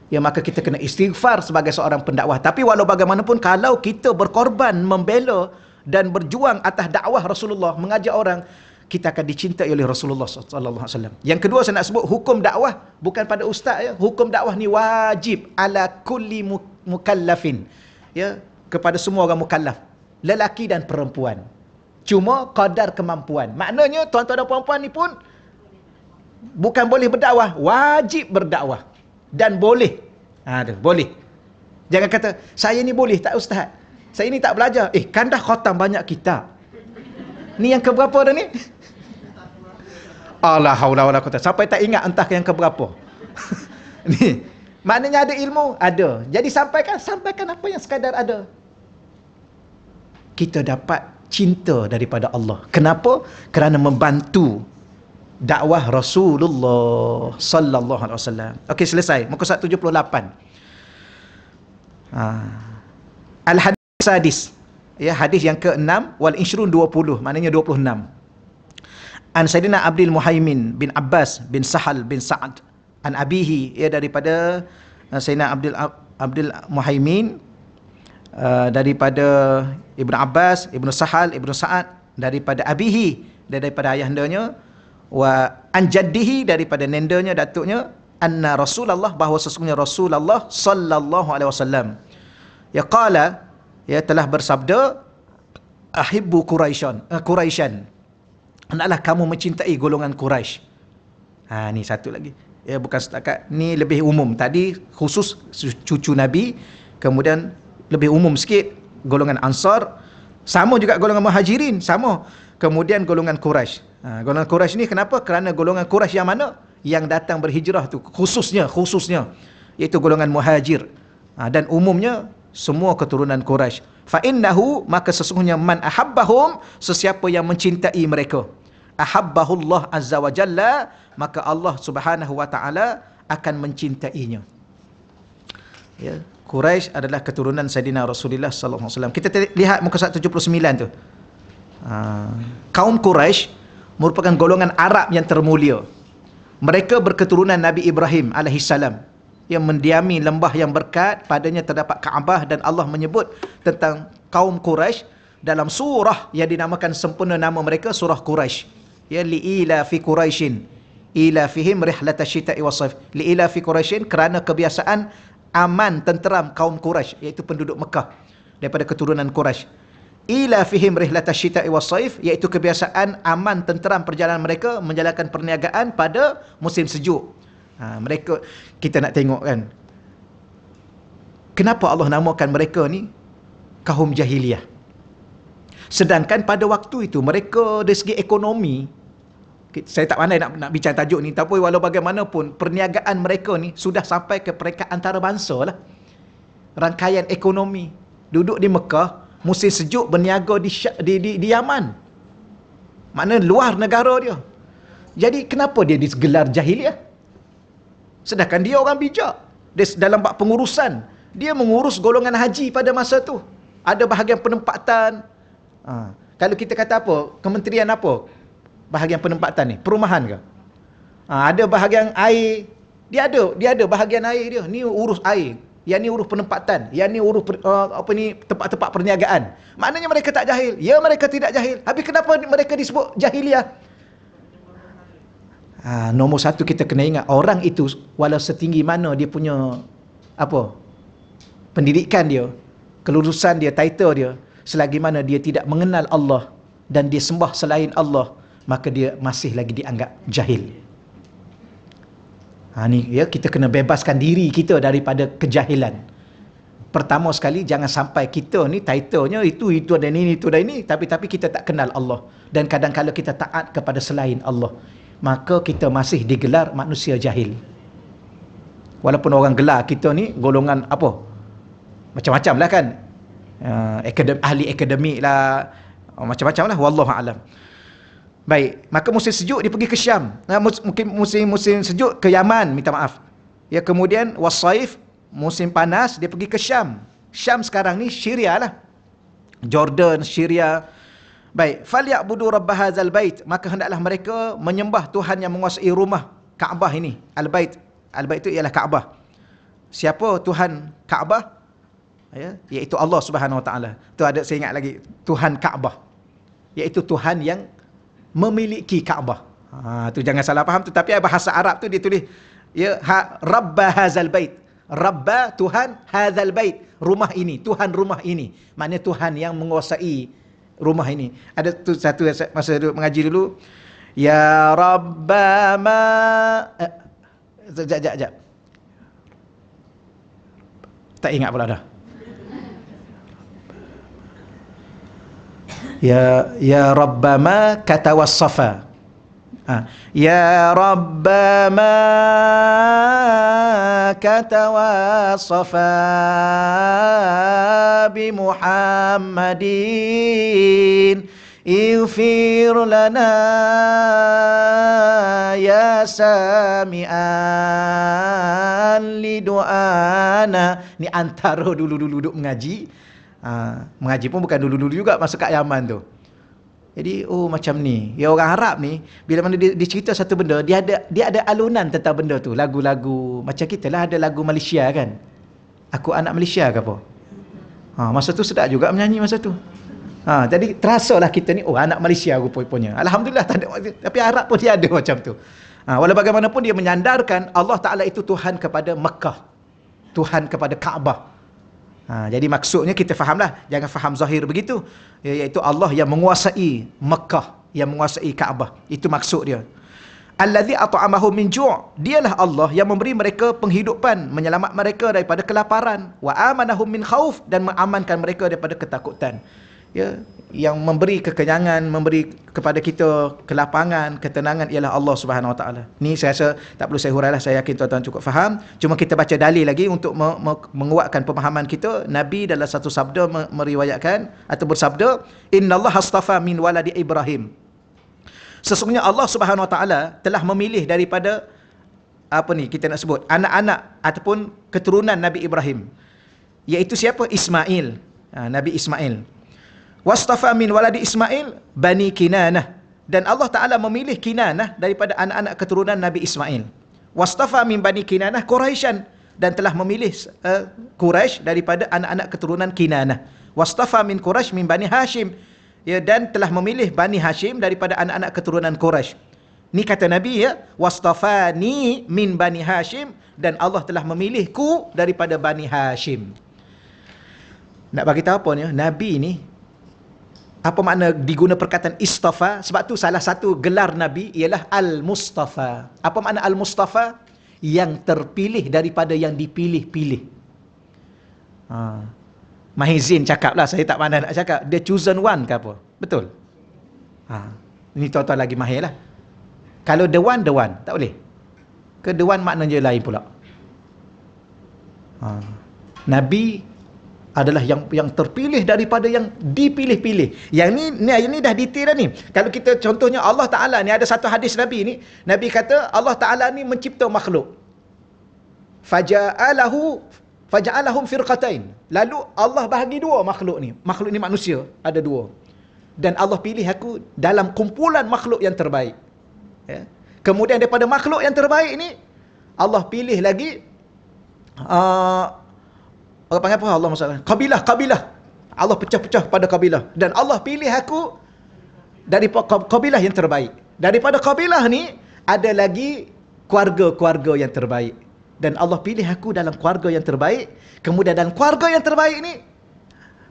Speaker 1: Ya, maka kita kena istighfar sebagai seorang pendakwah. Tapi walau bagaimanapun, kalau kita berkorban membela dan berjuang atas dakwah Rasulullah, mengajak orang, kita akan dicintai oleh Rasulullah sallallahu alaihi wasallam. Yang kedua saya nak sebut hukum dakwah bukan pada ustaz ya. Hukum dakwah ni wajib ala kulli mukallafin. Ya, kepada semua orang mukallaf, lelaki dan perempuan. Cuma kadar kemampuan. Maknanya tuan-tuan dan puan-puan ni pun bukan boleh berdakwah, wajib berdakwah dan boleh. Boleh. Jangan kata saya ni boleh tak ustaz. Saya ni tak belajar. Kan dah khatam banyak kitab. Ni yang keberapa dah ni? Allah haula wala quwwata. Sampai tak ingat entah yang keberapa. Ni, maknanya ada ilmu, ada. Jadi sampaikan apa yang sekadar ada. Kita dapat cinta daripada Allah. Kenapa? Kerana membantu dakwah Rasulullah sallallahu alaihi wasallam. Okey, selesai. Muka surat 78. Al-hadis sadis. Ya, hadis yang ke-6 wal ishrun 20, maknanya 26. An Sayyidina Abdul Muhaimin bin Abbas bin Sahal bin Sa'ad an abihi, ya, daripada Sayyidina Abdul Muhaimin daripada Ibnu Abbas, Ibnu Sahal, Ibnu Sa'ad daripada abihi, daripada ayahandanya, wa an jaddihi, daripada nendanya, datuknya, anna Rasulullah, bahawa sesungguhnya Rasulullah sallallahu alaihi wasallam, ya qala, ya, telah bersabda, ahibbu Quraisyan, hendaklah kamu mencintai golongan Quraisy. Ni satu lagi. Ya, bukan setakat ni, lebih umum. Tadi khusus cucu Nabi, kemudian lebih umum sikit golongan Ansar, sama juga golongan Muhajirin, sama. Kemudian golongan Quraisy. Golongan Quraisy ni kenapa? Kerana golongan Quraisy yang mana? Yang datang berhijrah tu khususnya iaitu golongan Muhajir. Dan umumnya semua keturunan Quraisy. Fa innahu, maka sesungguhnya, man ahabbahum, sesiapa yang mencintai mereka, ahabbahullah azza wa jalla, maka Allah Subhanahu wa taala akan mencintainya. Ya, Quraisy adalah keturunan Sayyidina Rasulullah sallallahu alaihi wasallam. Kita lihat muka surat 79 tu. Kaum Quraisy merupakan golongan Arab yang termulia. Mereka berketurunan Nabi Ibrahim alaihissalam yang mendiami lembah yang berkat, padanya terdapat Kaabah, dan Allah menyebut tentang kaum Quraisy dalam surah yang dinamakan sempurna nama mereka, surah Quraisy. Ya, li'ila fi Quraisyin ila fihim rihlata syita'i was-saif. Li'ila fi Quraisyin, kerana kebiasaan aman tenteram kaum Quraisy, iaitu penduduk Mekah daripada keturunan Quraisy. Ila fihim rihlata syita'i was-saif, iaitu kebiasaan aman tenteram perjalanan mereka menjalankan perniagaan pada musim sejuk. Mereka, kita nak tengok kan, kenapa Allah namakan mereka ni kaum jahiliyah, sedangkan pada waktu itu mereka dari segi ekonomi, saya tak pandai nak bincang tajuk ni, tapi walau bagaimanapun perniagaan mereka ni sudah sampai ke peringkat antarabangsa lah. Rangkaian ekonomi, duduk di Mekah, musim sejuk berniaga di Yaman, makna luar negara dia. Jadi kenapa dia digelar jahiliyah? Sedangkan dia orang bijak. Dia dalam bab pengurusan, dia mengurus golongan haji pada masa tu. Ada bahagian penempatan. Kalau kita kata apa, kementerian apa bahagian penempatan ni? Perumahan ke? Ada bahagian air. Dia ada bahagian air dia. Ni urus air. Yang ni urus penempatan. Yang ni urus tempat-tempat perniagaan. Maknanya mereka tak jahil. Ya, mereka tidak jahil. Habis kenapa mereka disebut jahiliyah? Nombor satu, kita kena ingat, orang itu walau setinggi mana dia punya pendidikan dia, kelulusan dia, title dia, selagi mana dia tidak mengenal Allah dan dia sembah selain Allah, maka dia masih lagi dianggap jahil. Ni ya, kita kena bebaskan diri kita daripada kejahilan. Pertama sekali, jangan sampai kita ni titlenya itu ada ini, itu ada ini, tapi kita tak kenal Allah, dan kadang-kadang kita taat kepada selain Allah, maka kita masih digelar manusia jahil. Walaupun orang gelar kita ni golongan macam-macam lah kan, ahli akademik lah, macam-macam lah, wallahu a'lam. Baik, maka musim sejuk dia pergi ke Syam, mungkin musim sejuk ke Yaman, minta maaf ya. Kemudian was-saif, musim panas, dia pergi ke Syam. Syam sekarang ni Syria lah, Jordan, Syria. Baik, falyabudu rabb hadzal bait, maka hendaklah mereka menyembah Tuhan yang menguasai rumah Kaabah ini. Al-bait itu ialah Kaabah. Siapa Tuhan Kaabah? Ya, iaitu Allah Subhanahu Wa Taala. Tu ada, saya ingat lagi, Tuhan Kaabah, iaitu Tuhan yang memiliki Kaabah. Tu jangan salah faham tu, tapi bahasa Arab tu dia tulis ya, rabb hadzal bait. Rabba, Tuhan, hadzal bait, rumah ini, Tuhan rumah ini. Maknanya Tuhan yang menguasai rumah ini. Ada tu satu masa dulu mengaji dulu, ya Rabbama, sekejap, tak ingat pula dah. Ya Rabbama katawassafa. Ya Rabbama katawassafa bi Muhammadin ighfir lana ya sami'an li du'ana. Ni antara dulu-dulu duduk mengaji. Mengaji pun bukan dulu-dulu juga, masa kat Yaman tu. Jadi macam ni. Ya, orang Arab ni bila mana dia cerita satu benda, dia ada alunan tentang benda tu. Lagu-lagu macam kita lah, ada lagu Malaysia kan. Aku anak Malaysia ke apa? Masa tu sedap juga menyanyi masa tu. Jadi terasalah kita ni anak Malaysia rupanya. Alhamdulillah tak ada, tapi Arab pun dia ada macam tu. Walau bagaimanapun dia menyandarkan Allah Taala itu Tuhan kepada Mekah, Tuhan kepada Kaabah. Jadi maksudnya kita fahamlah, jangan faham zahir begitu, iaitu Allah yang menguasai Mekah, yang menguasai Kaabah. Itu maksud dia. Allazi at'amahum min ju', dialah Allah yang memberi mereka penghidupan, menyelamat mereka daripada kelaparan, wa amanahum min khauf, dan mengamankan mereka daripada ketakutan. Ya, yang memberi kekenyangan, memberi kepada kita kelapangan, ketenangan ialah Allah Subhanahu Wa Taala. Ni saya rasa tak perlu saya hurailah, saya yakin tuan-tuan cukup faham. Cuma kita baca dalil lagi untuk menguatkan pemahaman kita. Nabi dalam satu sabda meriwayatkan atau bersabda, innallaha astafa min waladi Ibrahim. Sesungguhnya Allah Subhanahu Wa Taala telah memilih daripada kita nak sebut anak-anak ataupun keturunan Nabi Ibrahim, iaitu siapa? Ismail, Nabi Ismail. Wastafa min waladi Ismail Bani Kinanah, Dan Allah Ta'ala memilih Kinanah daripada anak-anak keturunan Nabi Ismail. Wastafa min bani Kinanah Quraisyan, dan telah memilih Quraisy daripada anak-anak keturunan Kinanah. Wastafa min Quraisy min bani Hashim, ya, dan telah memilih Bani Hashim daripada anak-anak keturunan Quraisy. Ni kata Nabi, ya, wastafani min Bani Hashim, dan Allah telah memilihku daripada Bani Hashim. Nak bagi tahu apa ni, Nabi ni apa makna diguna perkataan istafa? Sebab tu salah satu gelar Nabi ialah Al-Mustafa. Apa makna Al-Mustafa? Yang terpilih daripada yang dipilih-pilih. Mahizin cakap lah, saya tak pandai nak cakap. The chosen one ke apa? Betul? Ini tuan-tuan lagi mahir lah. Kalau the one, tak boleh. Ke the one maknanya lain pula. Nabi adalah yang terpilih daripada yang dipilih-pilih. Yang ni dah detail dah ni. Kalau kita contohnya Allah Ta'ala ni, ada satu hadis Nabi ni, Nabi kata Allah Ta'ala ni mencipta makhluk. Faja'alahum firqatain. Lalu Allah bahagi dua makhluk ni. Makhluk ni manusia, ada dua. Dan Allah pilih aku dalam kumpulan makhluk yang terbaik. Ya. Kemudian daripada makhluk yang terbaik ni, Allah pilih lagi orang panggil apa Allah masalah? Kabilah. Allah pecah-pecah pada kabilah. Dan Allah pilih aku dari kabilah yang terbaik. Daripada kabilah ni, ada lagi keluarga-keluarga yang terbaik. Dan Allah pilih aku dalam keluarga yang terbaik. Kemudian dalam keluarga yang terbaik ni,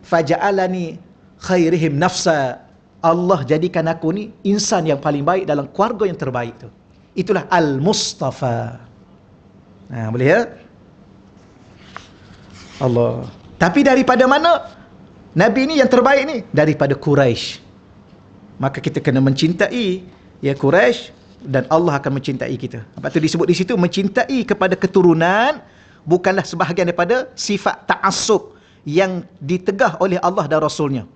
Speaker 1: faja'alani khairihim nafsa. Allah jadikan aku ni insan yang paling baik dalam keluarga yang terbaik tu. Itulah Al-Mustafa. Boleh ya? Allah. Tapi daripada mana Nabi ni yang terbaik ni? Daripada Quraisy. Maka kita kena mencintai ya Quraisy, dan Allah akan mencintai kita. Sebab tu disebut di situ mencintai kepada keturunan bukanlah sebahagian daripada sifat ta'assub yang ditegah oleh Allah dan Rasulnya.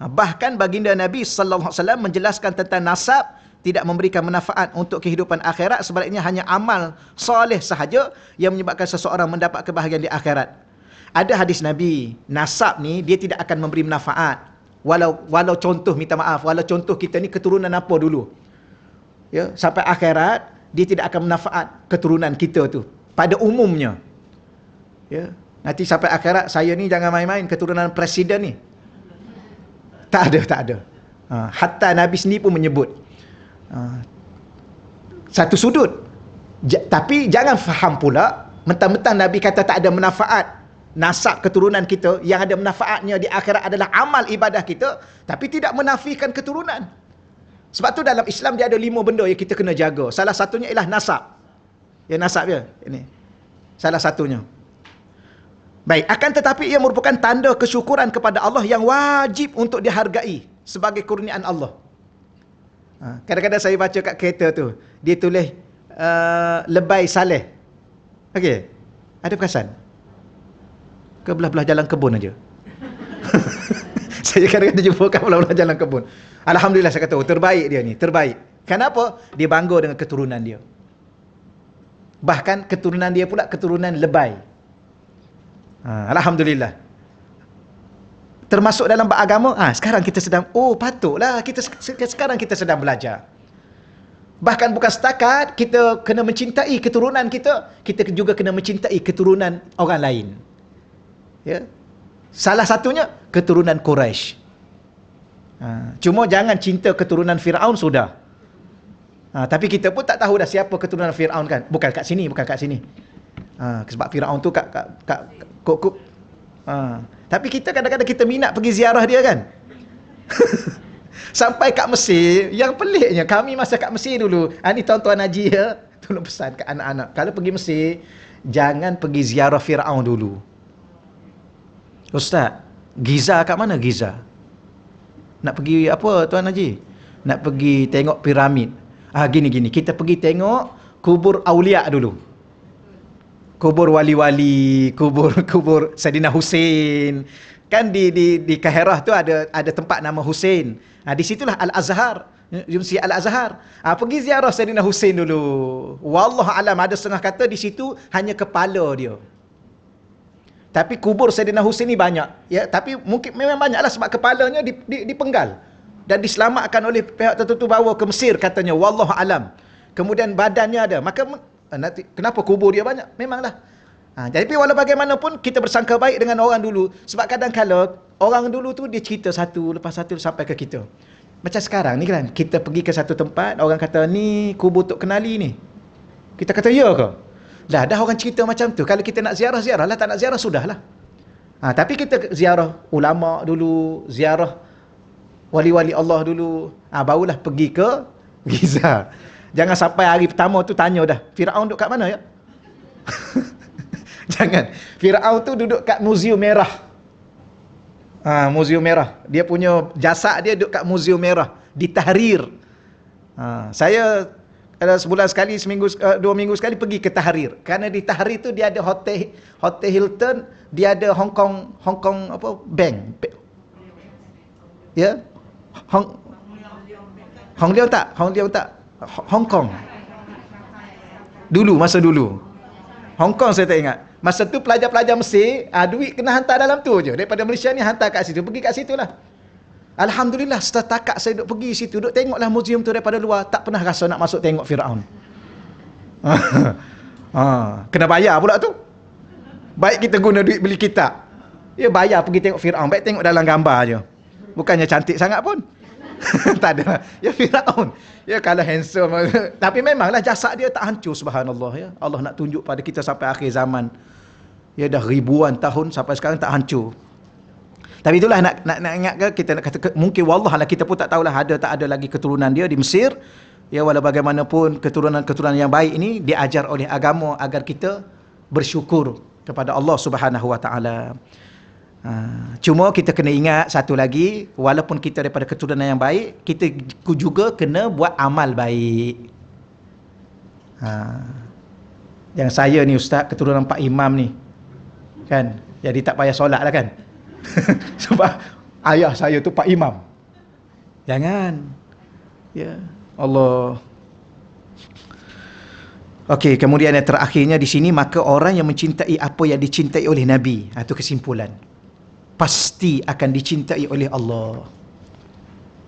Speaker 1: Bahkan baginda Nabi sallallahu alaihi wasallam menjelaskan tentang nasab tidak memberikan manfaat untuk kehidupan akhirat, sebaliknya hanya amal soleh sahaja yang menyebabkan seseorang mendapat kebahagiaan di akhirat. Ada hadis Nabi, nasab ni dia tidak akan memberi manfaat. Walau contoh, minta maaf, walau contoh kita ni keturunan apa dulu. Ya, sampai akhirat dia tidak akan manfaat keturunan kita tu pada umumnya. Ya, nanti sampai akhirat saya ni jangan main-main keturunan presiden ni. Tak ada. Hatta Nabi sendiri pun menyebut. Satu sudut. Tapi jangan faham pula mentang-mentang Nabi kata tak ada manfaat nasab keturunan kita, yang ada manfaatnya di akhirat adalah amal ibadah kita, tapi tidak menafikan keturunan. Sebab tu dalam Islam dia ada 5 benda yang kita kena jaga. Salah satunya ialah nasab. Ya, nasab dia. Ini salah satunya. Baik, akan tetapi ia merupakan tanda kesyukuran kepada Allah yang wajib untuk dihargai sebagai kurniaan Allah. Kadang-kadang saya baca kat kereta tu, dia tulis lebay saleh. Okey. Ada perasan? Ke belah-belah jalan kebun aja. Saya kadang-kadang jumpa kat belah-belah jalan kebun. Alhamdulillah saya kata, terbaik dia ni, terbaik. Kenapa? Dia bangga dengan keturunan dia. Bahkan keturunan dia pula keturunan lebay. Alhamdulillah. Termasuk dalam beragama, sekarang kita sedang, patutlah sekarang kita sedang belajar. Bahkan bukan setakat kita kena mencintai keturunan kita, kita juga kena mencintai keturunan orang lain. Ya. Salah satunya keturunan Quraisy. Cuma jangan cinta keturunan Firaun sudah. Tapi kita pun tak tahu dah siapa keturunan Firaun kan. Bukan kat sini. Sebab Firaun tu kat tapi kita kadang-kadang kita minat pergi ziarah dia kan. Sampai kat Mesir, yang peliknya kami masa kat Mesir dulu. Ni tuan-tuan haji ya, tolong pesan kat anak-anak. Kalau pergi Mesir, jangan pergi ziarah Firaun dulu. Ustaz, Giza kat mana Giza? Nak pergi apa Tuan Haji? Nak pergi tengok piramid. Gini, kita pergi tengok kubur Aulia dulu. Kubur wali-wali, kubur Saidina Husain. Kan di Kaherah tu ada tempat nama Husain. Di situlah Al-Azhar, Universiti Al-Azhar. Pergi ziarah Saidina Husain dulu. Wallahu alam, ada setengah kata di situ hanya kepala dia. Tapi kubur Saidina Husain ni banyak. Ya, tapi mungkin memang banyaklah sebab kepalanya dipenggal. dan diselamatkan oleh pihak tertentu bawa ke Mesir katanya, wallahu alam. Kemudian badannya ada, maka nanti kenapa kubur dia banyak? Memanglah. Jadi walau bagaimanapun kita bersangka baik dengan orang dulu, sebab kadang-kala orang dulu tu dia cerita satu lepas satu sampai ke kita. Macam sekarang ni kan, kita pergi ke satu tempat, orang kata ni kubur Tok Kenali ni. Kita kata ya ke? Dah orang cerita macam tu. Kalau kita nak ziarah, ziarah lah. Tak nak ziarah, sudahlah. Tapi kita ziarah ulama dulu, ziarah wali-wali Allah dulu. Barulah pergi ke Giza. Jangan sampai hari pertama tu tanya dah, Firaun duduk kat mana ya? Jangan. Firaun tu duduk kat Muzium Merah. Muzium Merah. Dia punya jasad dia duduk kat Muzium Merah di Tahrir. Saya sebulan sekali, seminggu 2 minggu sekali pergi ke Tahrir. Kerana di Tahrir tu dia ada hotel Hilton, dia ada Hong Kong apa bank. Ya? Hong Leong tak? Hong Kong. Dulu, masa dulu. Hong Kong saya tak ingat. Masa tu pelajar-pelajar Mesir, duit kena hantar dalam tu je. Daripada Malaysia ni hantar kat situ. Pergi kat situ lah. Alhamdulillah, setakat saya duduk pergi situ, duduk tengoklah muzium tu daripada luar, tak pernah rasa nak masuk tengok Firaun. Kena bayar pula tu. Baik kita guna duit beli kitab, ya bayar pergi tengok Firaun. Baik tengok dalam gambar je. Bukannya cantik sangat pun. Tak ada. Ya Firaun. Ya kalau handsome. Tapi memanglah jasad dia tak hancur, subhanallah ya. Allah nak tunjuk pada kita sampai akhir zaman. Ya dah ribuan tahun sampai sekarang tak hancur. Tapi itulah nak ingat ke, kita nak kata mungkin wallahualam kita pun tak tahulah ada tak ada lagi keturunan dia di Mesir. Ya walau bagaimanapun keturunan-keturunan yang baik ini diajar oleh agama agar kita bersyukur kepada Allah Subhanahu Wa Taala. Cuma kita kena ingat satu lagi, walaupun kita daripada keturunan yang baik, kita juga kena buat amal baik. Yang saya ni ustaz keturunan Pak Imam ni, kan? Jadi tak payah solat lah kan? Sebab ayah saya tu Pak Imam. Jangan. Ya Allah. Okey, kemudian yang terakhirnya di sini, maka orang yang mencintai apa yang dicintai oleh Nabi, itu kesimpulan, pasti akan dicintai oleh Allah.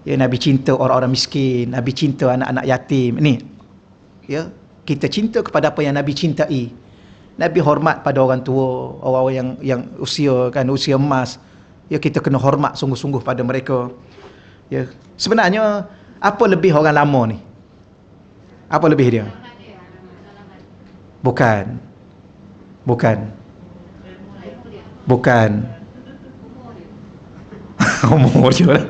Speaker 1: Ya, Nabi cinta orang-orang miskin, Nabi cinta anak-anak yatim. Ni, ya, kita cinta kepada apa yang Nabi cintai. Nabi hormat pada orang tua, orang-orang yang usia emas. Ya, kita kena hormat sungguh-sungguh pada mereka. Ya, sebenarnya apa lebih orang lama ni? Apa lebih dia? Bukan. Umur dia lah.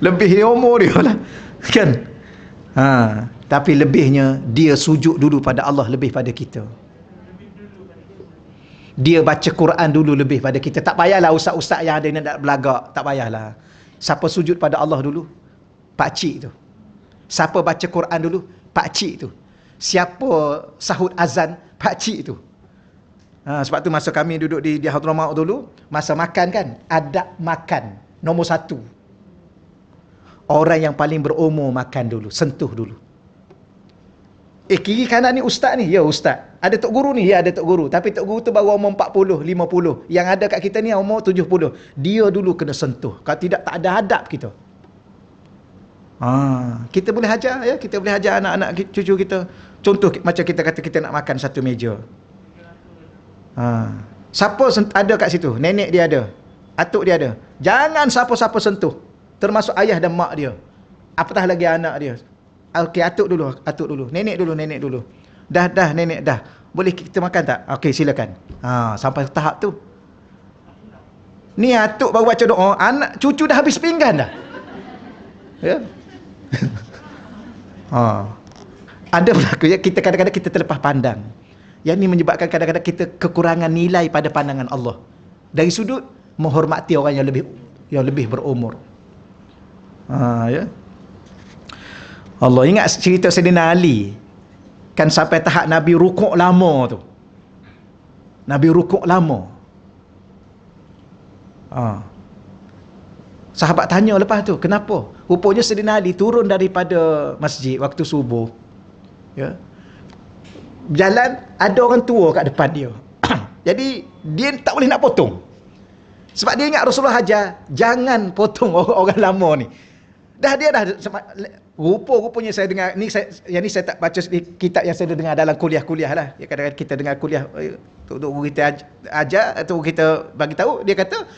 Speaker 1: Lebih dia umur dia lah. Kan? Tapi lebihnya dia sujud dulu pada Allah lebih pada kita. Dia baca Quran dulu lebih pada kita. Tak payahlah ustaz-ustaz yang ada ni nak belagak. Tak payahlah. Siapa sujud pada Allah dulu? Pakcik tu. Siapa baca Quran dulu? Pakcik tu. Siapa sahut azan? Pakcik tu. Sebab tu masa kami duduk di Hadramaut dulu, masa makan kan, adab makan nombor 1, orang yang paling berumur makan dulu, sentuh dulu. Kiri kanan ni ustaz ni, ya ustaz. Ada tok guru ni, ya ada tok guru. Tapi tok guru tu baru umur 40, 50. Yang ada kat kita ni umur 70. Dia dulu kena sentuh. Kalau tidak, tak ada adab kita. Kita boleh ajar, ya, kita boleh ajar anak-anak cucu kita. Contoh macam kita kata kita nak makan satu meja. Siapa ada kat situ? Nenek dia ada, atuk dia ada. Jangan siapa-siapa sentuh, termasuk ayah dan mak dia, apatah lagi anak dia. Okey, atuk dulu, nenek dulu. Dah nenek dah. Boleh kita makan tak? Okey, silakan. Sampai tahap tu. Ni atuk baru baca doa, anak cucu dah habis pinggan dah. Ya. Ada berlaku ya, kita kadang-kadang kita terlepas pandang. Yang ini menyebabkan kadang-kadang kita kekurangan nilai pada pandangan Allah. Dari sudut menghormati orang yang lebih berumur. Ya. Allah ingat cerita Sayyidina Ali. Kan sampai tahap Nabi rukuk lama tu. Nabi rukuk lama. Sahabat tanya lepas tu, kenapa? Rupanya Sayyidina Ali turun daripada masjid waktu subuh. Ya. Jalan, ada orang tua kat depan dia. Jadi dia tak boleh nak potong. Sebab dia ingat Rasulullah ajar, jangan potong orang lama ni. Rupa-rupanya saya dengar ni, yang ni saya tak baca kitab yang saya dengar dalam kuliah-kuliah lah. Ya, kadang-kadang kita dengar kuliah guru kita ajar atau kita bagi tahu, dia kata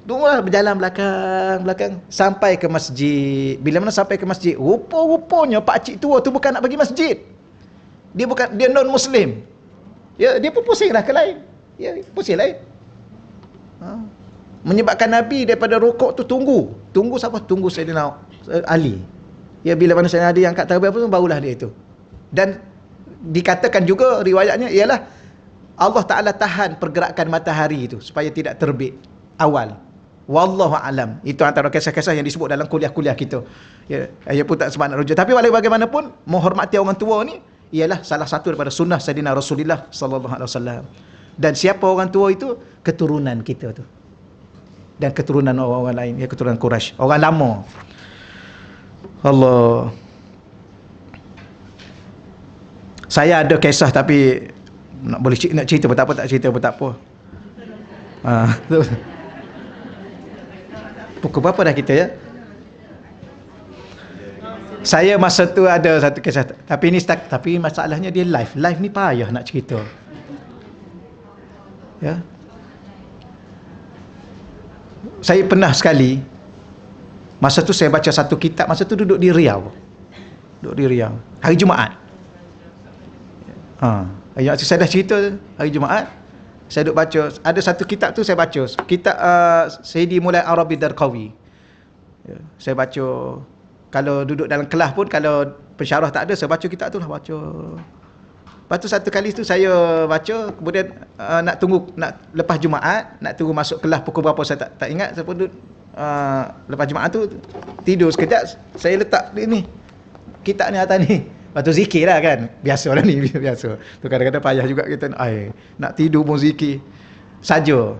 Speaker 1: tunggulah berjalan belakang sampai ke masjid. Bila mana sampai ke masjid, rupa-rupanya pak cik tua tu bukan nak pergi masjid. Dia non muslim. Ya, dia pun pusinglah ke lain. Ya, pusing lain. Menyebabkan Nabi daripada rukuk tu tunggu siapa? Tunggu Sayyidina Ali. Ya, bila mana Sayyidina Ali angkat takbir apa tu, barulah dia itu. Dan dikatakan juga riwayatnya ialah Allah Ta'ala tahan pergerakan matahari itu supaya tidak terbit awal. Wallahu alam. Itu antara kisah-kisah yang disebut dalam kuliah-kuliah kita. Ya, saya pun tak sempat nak rujuk. Tapi walaupun bagaimanapun, menghormati orang tua ni ialah salah satu daripada sunnah Sayyidina Rasulullah sallallahu alaihi wasallam. Dan siapa orang tua itu? Keturunan kita tu. Dan keturunan orang-orang lain, ya, keturunan Quraisy, orang lama. Allah. Saya ada kisah tapi nak cerita pun tak apa, tak cerita pun tak apa. Pukul berapa dah kita ya? Saya masa tu ada satu kisah, tapi masalahnya dia live ni payah nak cerita. Ya. Saya pernah sekali, masa tu saya baca satu kitab, masa tu duduk di Riau, hari Jumaat. Saya dah cerita hari Jumaat, saya duduk baca, ada satu kitab tu saya baca, kitab Sayyidi Mulai Arabi Darqawi. Ya, saya baca, kalau duduk dalam kelas pun, kalau pensyarah tak ada, saya baca kitab tu lah, baca. Lepas tu satu kali tu saya baca, kemudian nak lepas Jumaat, nak tunggu masuk kelas pukul berapa saya tak ingat. Saya pun lepas Jumaat tu tidur sekejap, saya letak ni kitab ni atas ni. Lepas tu zikir lah kan, biasalah ni, biasa. Tu kadang-kadang payah juga kita nak tidur pun zikir saja.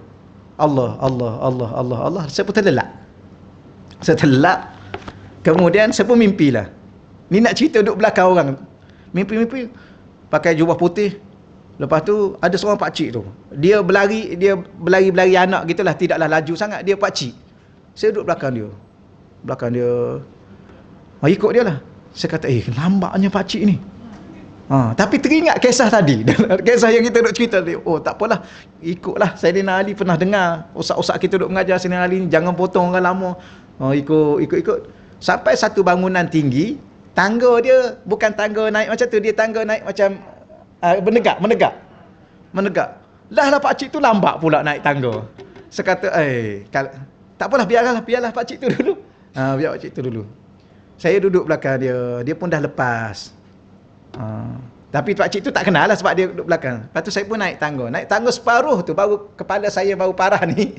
Speaker 1: Allah, saya pun terlelap. Kemudian saya pun mimpilah. Ni nak cerita duduk belakang orang, mimpi pakai jubah putih. Lepas tu ada seorang pakcik tu, dia berlari anak gitulah, tidaklah laju sangat, dia pakcik. Saya duduk belakang dia, ikut dia lah. Saya kata, lambatnya pakcik ni. Tapi teringat kisah tadi, kisah yang kita duk cerita tadi. Oh, tak apalah, ikutlah. Sayyidina Ali pernah dengar ustaz-ustaz kita duk mengajar Sayyidina Ali ni, jangan potong orang lama. Ikut. Sampai satu bangunan tinggi, tangga dia bukan tangga naik macam tu, dia tangga naik macam menegak. Lah pakcik tu lambat pula naik tangga. Saya kata, tak apalah, biarlah pakcik tu dulu. Biar pakcik tu dulu. Saya duduk belakang dia pun dah lepas. Tapi pakcik tu tak kenal lah sebab dia duduk belakang. Lepas tu saya pun naik tangga separuh tu, baru kepala saya baru parah ni.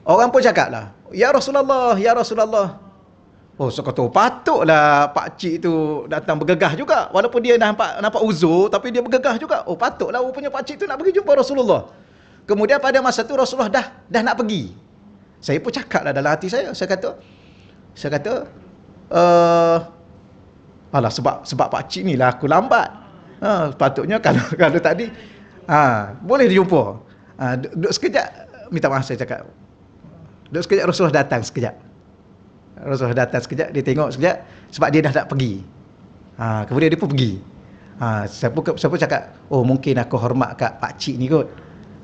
Speaker 1: Orang pun cakap lah, Ya Rasulullah. Oh, saya kata, patutlah pakcik tu datang bergegah juga. Walaupun dia nampak uzur, tapi dia bergegah juga. Oh, patutlah rupanya pakcik tu nak pergi jumpa Rasulullah. Kemudian pada masa tu Rasulullah dah nak pergi. Saya pun cakap lah dalam hati saya. Saya kata, alah, sebab pakcik ni lah aku lambat. Patutnya kalau tadi, boleh dijumpa. Duduk sekejap, minta maaf saya cakap. Duduk sekejap, Rasulullah datang sekejap. Dia tengok sekejap, sebab dia dah nak pergi. Kemudian dia pun pergi. Saya pun cakap, oh mungkin aku hormat kat pakcik ni kot.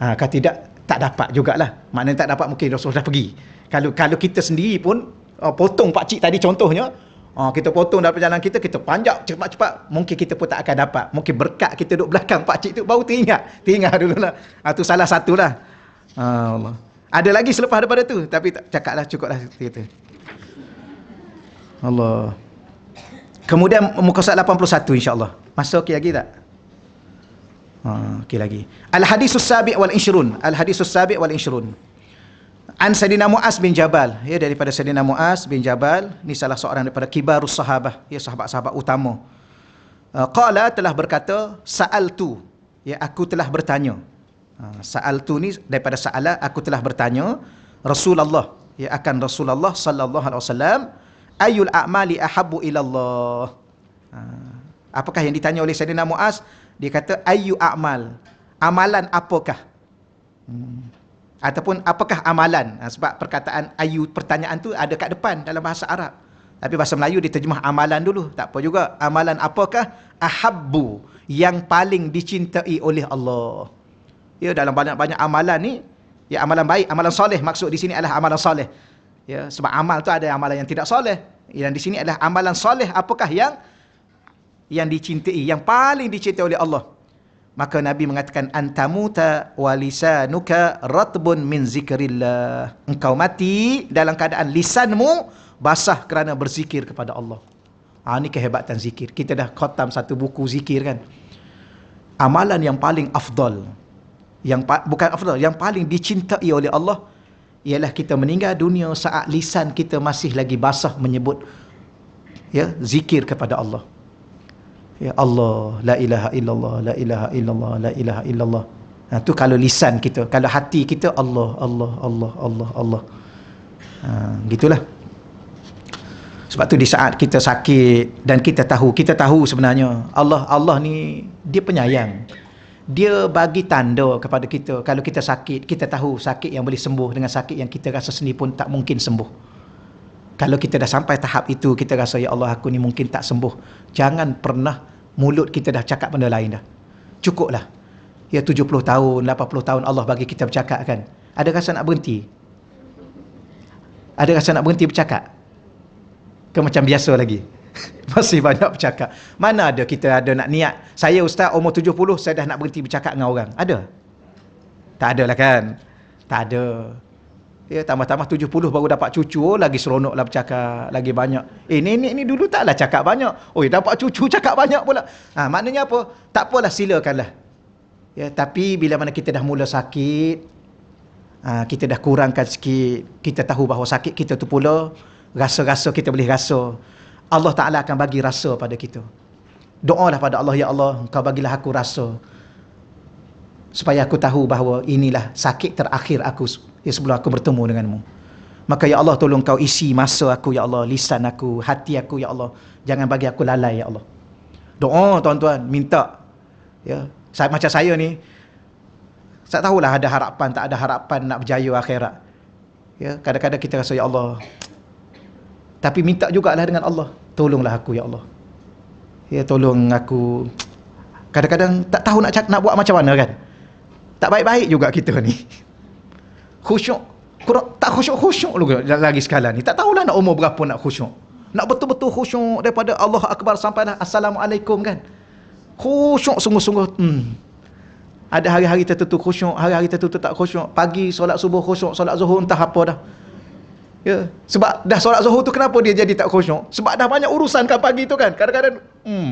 Speaker 1: Kalau tidak, tak dapat jugalah. Maknanya tak dapat, mungkin Rasulullah dah pergi. Kalau kita sendiri pun potong pakcik tadi contohnya, kita potong dalam perjalanan kita panjat cepat-cepat, mungkin kita pun tak akan dapat. Mungkin berkat kita duduk belakang pakcik tu, baru teringat dululah. Itu salah satulah. Allah. Ada lagi selepas daripada tu, tapi tak cakaplah, cukuplah kita. Allah. Kemudian muka surat 81 insya-Allah. Masa okey lagi tak? Okey lagi. Al-hadisus sabi' wal 20. Al-hadisus sabi' wal 20. An Sayyidina Mu'az bin Jabal, ya, daripada Sayyidina Mu'az bin Jabal, ni salah seorang daripada kibarus sahabah, ya, sahabat-sahabat utama. Qala, telah berkata, sa'altu, ya, aku telah bertanya. Sa'altu ni daripada sa'ala, aku telah bertanya Rasulullah, ya, akan Rasulullah sallallahu alaihi wasallam, ayul a'mali ahabbu ila Allah. Apakah yang ditanya oleh Sayyidina Mu'az? Dia kata, ayu a'mal, amalan apakah? Ataupun apakah amalan? Sebab perkataan ayu, pertanyaan tu ada kat depan dalam bahasa Arab. Tapi bahasa Melayu diterjemah amalan dulu. Tak apa juga. Amalan apakah? Ahabbu, yang paling dicintai oleh Allah. Ya, dalam banyak-banyak amalan ni, ya amalan baik, amalan soleh, maksud di sini adalah amalan soleh. Ya, sebab amal tu ada amalan yang tidak soleh. Yang di sini adalah amalan soleh apakah yang dicintai, yang paling dicintai oleh Allah. Maka Nabi mengatakan, antamuta walisanuka ratbun min zikrillah. Engkau mati dalam keadaan lisanmu basah kerana berzikir kepada Allah. Ini kehebatan zikir. Kita dah khatam satu buku zikir kan. Amalan yang paling afdal, bukan afdal, yang paling dicintai oleh Allah, ialah kita meninggal dunia saat lisan kita masih lagi basah menyebut, ya, zikir kepada Allah. Ya Allah, la ilaha illallah, la ilaha illallah, la ilaha illallah. Tu kalau lisan kita. Kalau hati kita, Allah, Allah, Allah, Allah, Allah. Gitulah. Sebab tu di saat kita sakit dan kita tahu sebenarnya Allah ni dia penyayang. Dia bagi tanda kepada kita. Kalau kita sakit, kita tahu sakit yang boleh sembuh dengan sakit yang kita rasa sendiri pun tak mungkin sembuh. Kalau kita dah sampai tahap itu, kita rasa, ya Allah, aku ni mungkin tak sembuh. Jangan pernah mulut kita dah cakap benda lain dah. Cukuplah. Ya, 70 tahun, 80 tahun Allah bagi kita bercakap kan. Ada rasa nak berhenti? Ada rasa nak berhenti bercakap? Ke macam biasa lagi? Masih banyak bercakap. Mana ada kita ada nak niat, saya ustaz umur 70, saya dah nak berhenti bercakap dengan orang. Ada? Tak ada lah kan? Tak ada. Ya, tambah-tambah 70 baru dapat cucu, lagi seronok lah bercakap, lagi banyak. Ni dulu taklah cakap banyak. Dapat cucu cakap banyak pula. Maknanya apa? Tak apalah, silakanlah. Ya, tapi bila mana kita dah mula sakit, kita dah kurangkan sikit, kita tahu bahawa sakit kita tu pula, rasa-rasa kita boleh rasa. Allah Ta'ala akan bagi rasa pada kita. Doalah pada Allah, ya Allah, Kau bagilah aku rasa, supaya aku tahu bahawa inilah sakit terakhir aku sebelum aku bertemu denganmu. Maka ya Allah, tolong Kau isi masa aku, ya Allah, lisan aku, hati aku, ya Allah. Jangan bagi aku lalai, ya Allah. Doa tuan-tuan, minta. Ya, macam saya ni, saya tahulah ada harapan, tak ada harapan nak berjaya akhirat. Ya, kadang-kadang kita rasa, ya Allah, tapi minta jugalah dengan Allah, tolonglah aku, ya Allah. Ya, tolong aku. Kadang-kadang tak tahu nak buat macam mana kan. Tak baik-baik juga kita ni. Khusyuk, tak khusyuk lagi sekarang ni. Tak tahulah nak umur berapa nak khusyuk. Nak betul-betul khusyuk daripada Allah Akbar sampailah Assalamualaikum kan. Khusyuk sungguh-sungguh. Ada hari-hari tertentu khusyuk, hari-hari tertentu tak khusyuk. Pagi solat subuh khusyuk, solat zuhur entah apa dah. Ya, sebab dah solat zuhur tu kenapa dia jadi tak khusyuk? Sebab dah banyak urusan kan pagi tu kan. Kadang-kadang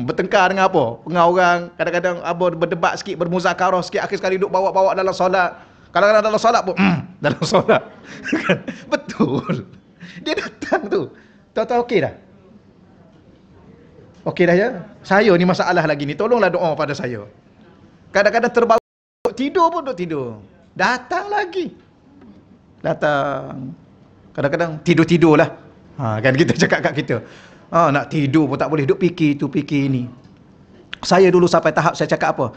Speaker 1: bertengkar dengan apa? Dengan orang, kadang-kadang berdebat sikit, bermuzakarah sikit, akhir sekali duk bawa-bawa dalam solat. Kadang-kadang dalam solat pun dalam solat. Betul. Dia datang tu. Tahu-tahu okey dah. Okey dah ya. Saya ni masalah lagi ni. Tolonglah doa pada saya. Kadang-kadang terbawa tidur pun duk tidur. Datang lagi. Datang. Kadang-kadang tidur-tidurlah. Kan kita cakap kat kita. Nak tidur pun tak boleh. Duk fikir tu, fikir ni. Saya dulu sampai tahap saya cakap apa?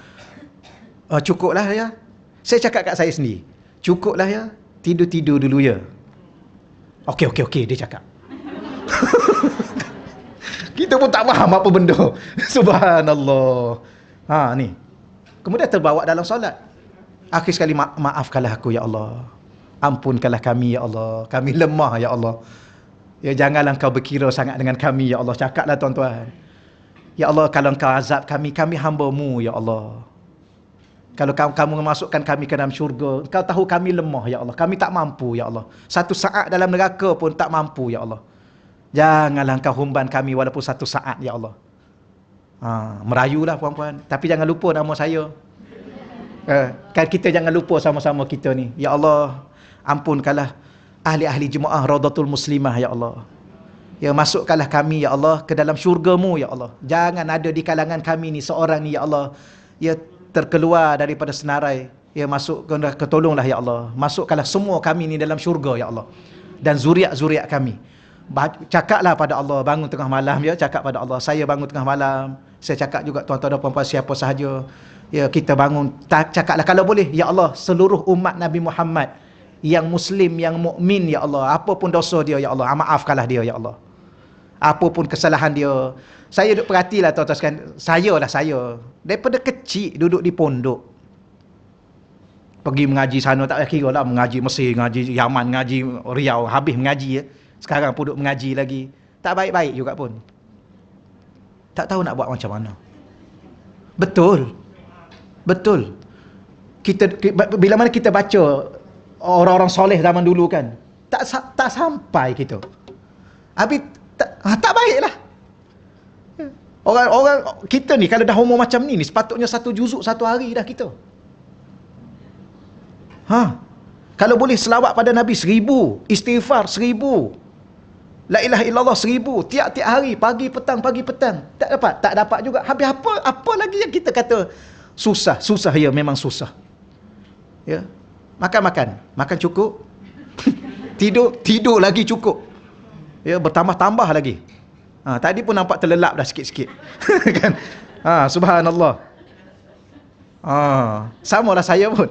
Speaker 1: Cukuplah ya. Saya cakap kat saya sendiri. Cukuplah ya. Tidur-tidur dulu ya. Okey, dia cakap. Kita pun tak faham apa benda. Subhanallah. Ni. Kemudian terbawa dalam solat. Akhir sekali, maafkanlah aku ya Allah. Ampunkanlah kami ya Allah. Kami lemah ya Allah. Ya, janganlah Kau berkira sangat dengan kami ya Allah. Cakaplah tuan-tuan. Ya Allah, kalau Kau azab kami hamba-Mu ya Allah. Kalau kamu memasukkan kami ke dalam syurga, Kau tahu kami lemah ya Allah. Kami tak mampu ya Allah. Satu saat dalam neraka pun tak mampu ya Allah. Janganlah Kau humban kami walaupun satu saat ya Allah. Merayulah puan-puan. Tapi jangan lupa nama saya. Kan kita jangan lupa sama-sama kita ni. Ya Allah, ampunkanlah ahli-ahli jemaah Raudatul Muslimah ya Allah. Ya, masukkanlah kami ya Allah ke dalam syurga-Mu ya Allah. Jangan ada di kalangan kami ni seorang ni ya Allah, ya, terkeluar daripada senarai. Ya, masuk ke tolonglah ya Allah. Masukkanlah semua kami ni dalam syurga ya Allah. Dan zuriat-zuriat kami. Cakaplah pada Allah bangun tengah malam ya, cakap pada Allah, saya bangun tengah malam. Saya cakap juga tuan-tuan dan puan-puan siapa sahaja. Ya, kita bangun, cakaplah kalau boleh, ya Allah, seluruh umat Nabi Muhammad yang muslim, yang mukmin ya Allah. Apa pun dosa dia ya Allah, maafkanlah dia ya Allah. Apa pun kesalahan dia. Saya duk perhatilah tuan-tuan sekalian, saya daripada kecil duduk di pondok. Pergi mengaji sana tak kira lah, mengaji Mesir, mengaji Yaman, mengaji Riau, habis mengaji ya. Sekarang pun duduk mengaji lagi. Tak baik-baik juga pun. Tak tahu nak buat macam mana. Betul. Betul. Bila mana kita baca orang-orang soleh zaman dulu kan, tak sampai kita. Habis tak baiklah. Orang kita ni kalau dah umur macam ni sepatutnya 1 juzuk 1 hari dah kita. Kalau boleh selawat pada Nabi 1000, istighfar 1000, la ilaha illallah 1000 tiap-tiap hari, pagi petang. Tak dapat juga. Habis apa lagi yang kita kata susah ya, memang susah. Ya. Makan cukup. tidur lagi cukup. Ya, bertambah-tambah lagi. Tadi pun nampak terlelap dah sikit-sikit. Kan? Subhanallah. Sama lah saya pun.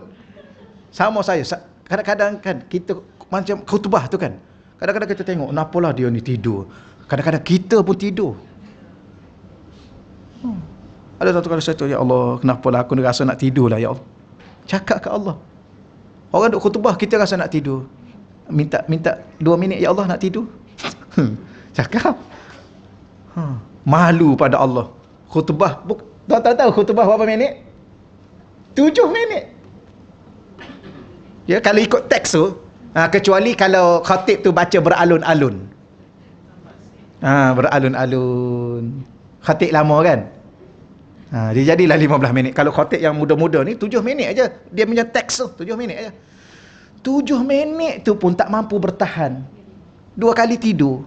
Speaker 1: Sama saya. Kadang-kadang kan kita macam khutbah tu kan. Kadang-kadang kita tengok, nampalah dia ni tidur. Kadang-kadang kita pun tidur. Ada satu kali saya tu, ya Allah, kenapalah aku ni rasa nak tidur lah ya Allah. Cakap ke Allah. Orang duk khutbah, kita rasa nak tidur. Minta 2 minit, ya Allah nak tidur. Cakap. Malu pada Allah. Khutbah, tuan-tuan tahu khutbah berapa minit? 7 minit. Ya, kalau ikut teks tu, kecuali kalau khatib tu baca beralun-alun. Beralun-alun. Khatib lama kan? Dia jadilah 15 minit. Kalau khatib yang muda-muda ni 7 minit aja. Dia punya teks tu 7 minit aja. 7 minit tu pun tak mampu bertahan. 2 kali tidur.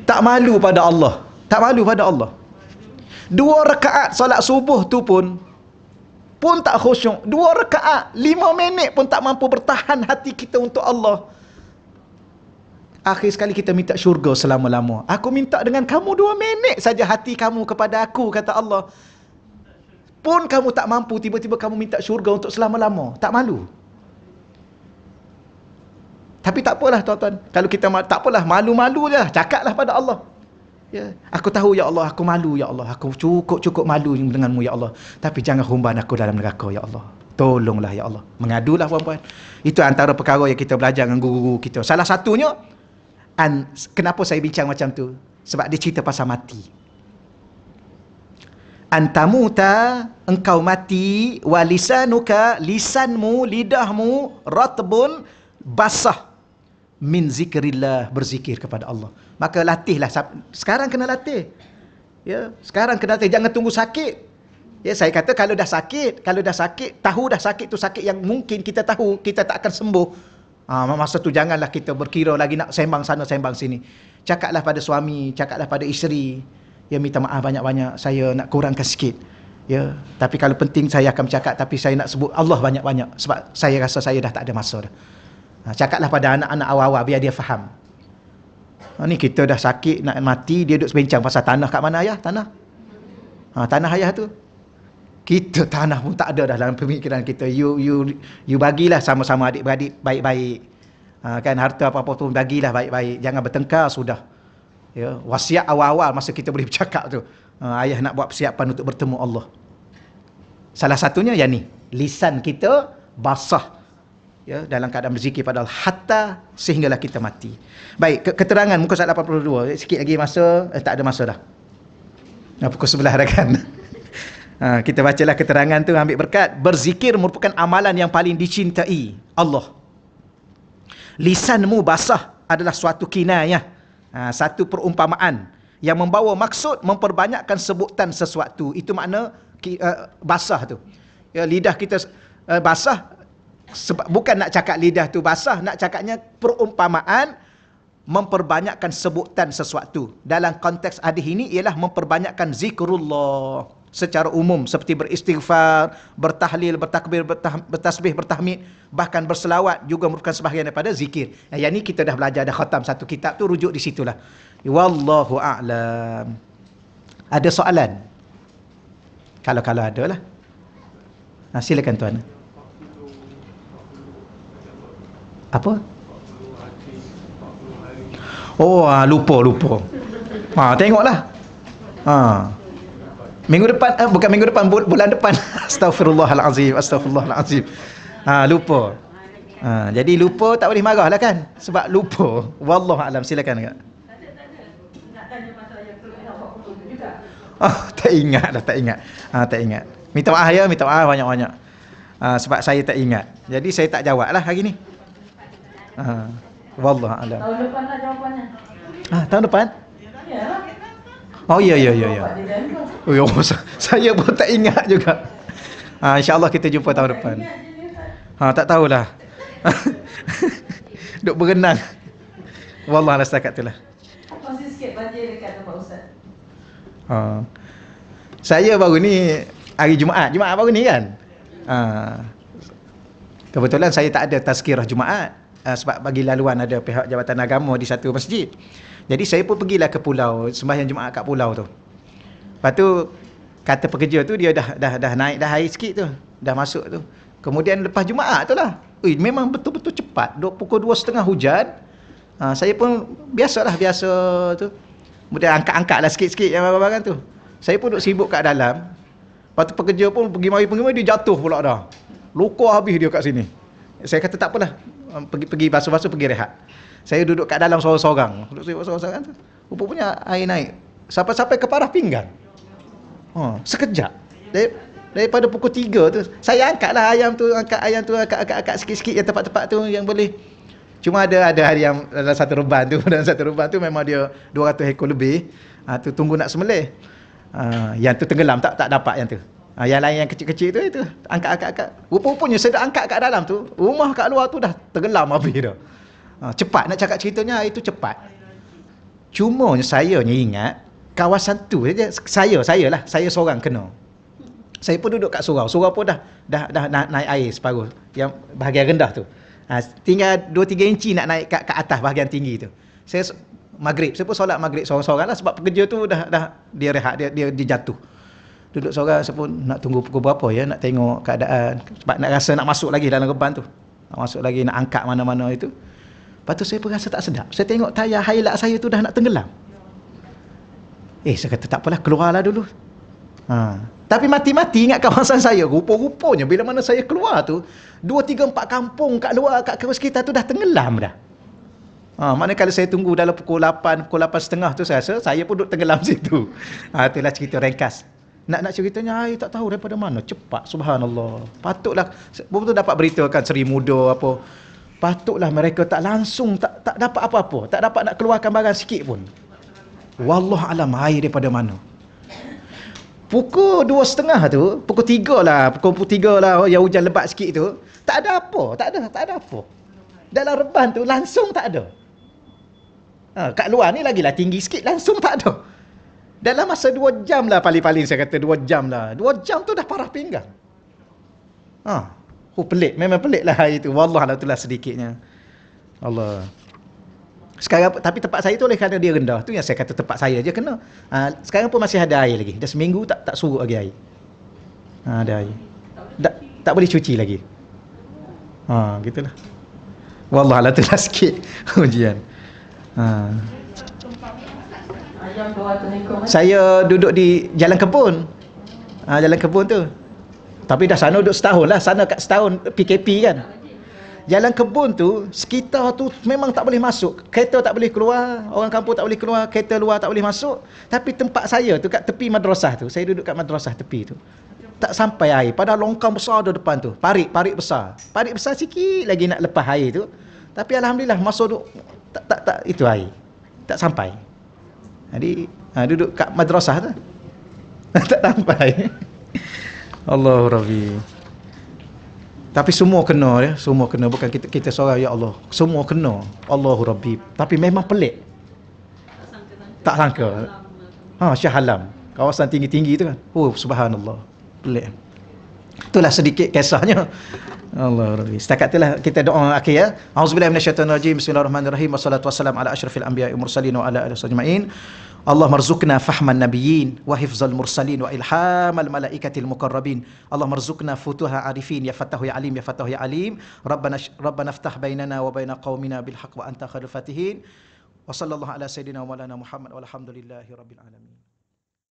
Speaker 1: Tak malu pada Allah. Tak malu pada Allah. 2 rakaat solat subuh tu pun tak khusyuk. 2 rakaat 5 minit pun tak mampu bertahan hati kita untuk Allah. Akhir sekali kita minta syurga selama-lama. Aku minta dengan kamu 2 minit saja hati kamu kepada aku, kata Allah. Pun kamu tak mampu, tiba-tiba kamu minta syurga untuk selama-lama. Tak malu? Tapi tak apalah tuan-tuan. Kalau kita tak apalah, malu-malu je. Cakaplah pada Allah. Ya, aku tahu ya Allah, aku malu ya Allah. Aku cukup malu denganmu ya Allah. Tapi jangan humban aku dalam neraka ya Allah. Tolonglah ya Allah. Mengadulah puan-puan. Itu antara perkara yang kita belajar dengan guru-guru kita. Salah satunya, kenapa saya bincang macam tu? Sebab dia cerita pasal mati. Antamuta, engkau mati, walisanuka, lisanmu, lidahmu, ratbun, basah, min zikrillah, berzikir kepada Allah. Maka latihlah. Sekarang kena latih. Ya, sekarang kena latih. Jangan tunggu sakit. Ya, saya kata kalau dah sakit, tahu dah sakit tu sakit yang mungkin kita tahu kita tak akan sembuh. Masa tu janganlah kita berkira lagi nak sembang sana sembang sini. Cakaplah pada suami, cakaplah pada isteri. Ya, minta maaf banyak-banyak, saya nak kurangkan sikit. Ya, tapi kalau penting saya akan bercakap, tapi saya nak sebut Allah banyak-banyak sebab saya rasa saya dah tak ada masa dah. Cakaplah pada anak-anak awal-awal biar dia faham. Ni kita dah sakit nak mati, dia duduk sebincang pasal tanah kat mana ayah? Tanah. Tanah ayah tu. Kita tanah pun tak ada dah dalam pemikiran kita. You bagilah sama-sama adik-beradik baik-baik. Kan harta apa-apa pun bagilah baik-baik. Jangan bertengkar sudah. Ya, wasiat awal-awal masa kita boleh bercakap tu. Ayah nak buat persiapan untuk bertemu Allah. Salah satunya yang ni, lisan kita basah. Ya, dalam keadaan berzikir pada Allah hatta sehinggalah kita mati. Baik, keterangan muka surat 82. Sikit lagi masa, tak ada masa dah. Pukul 11 dah kan. Kita bacalah keterangan tu, ambil berkat. Berzikir merupakan amalan yang paling dicintai Allah. Lisanmu basah adalah suatu kinayah, satu perumpamaan yang membawa maksud memperbanyakkan sebutan sesuatu. Itu makna basah tu. Ya, lidah kita basah. Sebab bukan nak cakap lidah tu basah, nak cakapnya perumpamaan memperbanyakkan sebutan sesuatu. Dalam konteks hadis ini ialah memperbanyakkan zikrullah secara umum, seperti beristighfar, bertahlil, bertakbir, bertasbih, bertahmid, bahkan berselawat juga merupakan sebahagian daripada zikir. Yang ni kita dah belajar, dah khatam satu kitab tu, rujuk di situlah. Wallahu a'lam. Ada soalan? Kalau ada lah. Silakan tuan. Apa? Oh, lupa. Tengoklah. Minggu depan, bukan minggu depan, bulan depan. Astagfirullahalazim. Lupa. Jadi lupa tak boleh marah lah kan, sebab lupa. Wallahu alam. Silakan Kak. Tak ingat. Tak ingat. Minta maaf banyak-banyak. Sebab saya tak ingat. Jadi saya tak jawab lah hari ni. Wallahu alam.
Speaker 2: Tahun depan lah jawapannya.
Speaker 1: Tahun depan? Oh ya. Oh ya, saya pun tak ingat juga. InsyaAllah kita jumpa tahun depan. Tak tahulah. Duk berenang. Wallah setakat itulah.
Speaker 2: Masih sikit banjir dekat tempat Ustaz.
Speaker 1: Saya baru ni hari Jumaat baru ni kan. Kebetulan saya tak ada tazkirah Jumaat. Sebab bagi laluan ada pihak Jabatan Agama di satu masjid. Jadi saya pun pergilah ke pulau, sembahyang Jumaat kat pulau tu. Lepas tu kata pekerja tu dia dah naik dah air sikit tu, dah masuk tu. Kemudian lepas Jumaat tu lah, memang betul-betul cepat. Pukul 2.30 hujan. Saya pun biasa tu. Kemudian angkat lah sikit-sikit yang barang-barang tu. Saya pun duk sibuk kat dalam. Lepas tu pekerja pun pergi mari dia jatuh pula dah. Luka habis dia kat sini. Saya kata tak apalah, pergi basuh-basuh, pergi rehat. Saya duduk kat dalam sorang-sorang. Tu. Rupanya air naik sampai ke parah pinggang. Sekejap. Daripada pukul 3 tu, saya angkatlah ayam tu, angkat sikit-sikit yang tempat-tempat tu yang boleh. Cuma ada hari yang dalam satu reban tu memang dia 200 ekor lebih. Tu tunggu nak sembelih. Yang tu tenggelam, tak dapat yang tu. Yang lain yang kecil-kecil tu itu angkat. Rupa-rupanya saya dah angkat kat dalam tu, rumah kat luar tu dah tenggelam habis dah. Cepat nak cakap ceritanya, itu cepat. Cuma saya ingat kawasan tu saya seorang kena. Saya pun duduk kat surau pun dah naik air separuh yang bahagian rendah tu. Tinggal 2-3 inci nak naik kat atas bahagian tinggi tu. Saya pun solat maghrib seorang-seorang lah, sebab pekerja tu dah dia rehat, dia jatuh. Duduk seorang, saya pun nak tunggu pukul berapa ya, nak tengok keadaan, sebab nak rasa nak masuk lagi dalam reban tu. Nak masuk lagi, nak angkat mana-mana itu. Lepas tu saya pun rasa tak sedap. Saya tengok tayar highlight saya tu dah nak tenggelam. Saya kata tak apalah, keluarlah dulu. Tapi mati-mati ingat kawasan saya. Rupa-rupanya bila mana saya keluar tu, 2, 3, 4 kampung kat luar, kat sekitar tu dah tenggelam dah. Maknanya kalau saya tunggu dalam pukul 8, pukul 8.30 tu, saya rasa saya pun duduk tenggelam situ. Itulah cerita ringkas. Nak ceritanya, air tak tahu daripada mana. Cepat, subhanallah. Patutlah, betul dapat beritakan Seri Muda apa. Patutlah mereka tak langsung, tak dapat apa-apa. Tak dapat nak keluarkan barang sikit pun. Wallah alam, air daripada mana. Pukul 2.30 tu, pukul 3 lah, yang hujan lebat sikit tu, tak ada apa. Dalam reban tu langsung tak ada. Kat luar ni lagilah tinggi sikit, langsung tak ada. Dalam masa 2 jam lah, paling-paling saya kata 2 jam lah. 2 jam tu dah parah pinggang. Pelik, memang pelik lah hari tu. Wallah lah, itulah sedikitnya. Allah. Sekarang, tapi tempat saya tu oleh kerana dia rendah, tu yang saya kata tempat saya je kena. Sekarang pun masih ada air lagi. Dah seminggu tak surut lagi air. Ada air. Tak boleh cuci lagi. Gitulah. Wallah lah, itulah sikit ujian. Saya duduk di Jalan Kebun. Jalan Kebun tu. Tapi dah sana duduk setahun lah. Sana kat setahun PKP kan. Jalan Kebun tu, sekitar tu memang tak boleh masuk. Kereta tak boleh keluar, orang kampung tak boleh keluar, kereta luar tak boleh masuk. Tapi tempat saya tu kat tepi madrasah tu, saya duduk kat madrasah tepi tu, tak sampai air. Padahal longkang besar ada depan tu. Parit besar. Parit besar sikit lagi nak lepas air tu. Tapi alhamdulillah masuk duduk tak itu air. Tak sampai. Jadi duduk kat madrasah tu. Tak sampai. Allahu Rabbi. Tapi semua kena ya, semua kena, bukan kita seorang ya Allah. Semua kena. Allahu Rabbi. Tapi memang pelik. Tak sangka. Shah Alam. Kawasan tinggi-tinggi tu kan. Subhanallah. Pelik. Itulah sedikit kisahnya. Allah Rabbi. Setakat itulah kita doa akhir ya. Auzubillahi minasyaitonirrajim. Bismillahirrahmanirrahim. Wassalatu wassalamu ala asyrafil anbiya'i mursalin wa ala alihi wasajmain. Allah marzuqna fahman nabiyyin wa hifzal mursalin wa ilhamal malaikatil muqarrabin. Allah marzuqna futuha arifin ya fatahu ya alim ya fatahu ya alim. Rabbana iftah bainana wa baina qaumina bil haqq wa anta khairul fatihin. Wa sallallahu ala sayyidina wa maulana Muhammad walhamdulillahi rabbil alamin.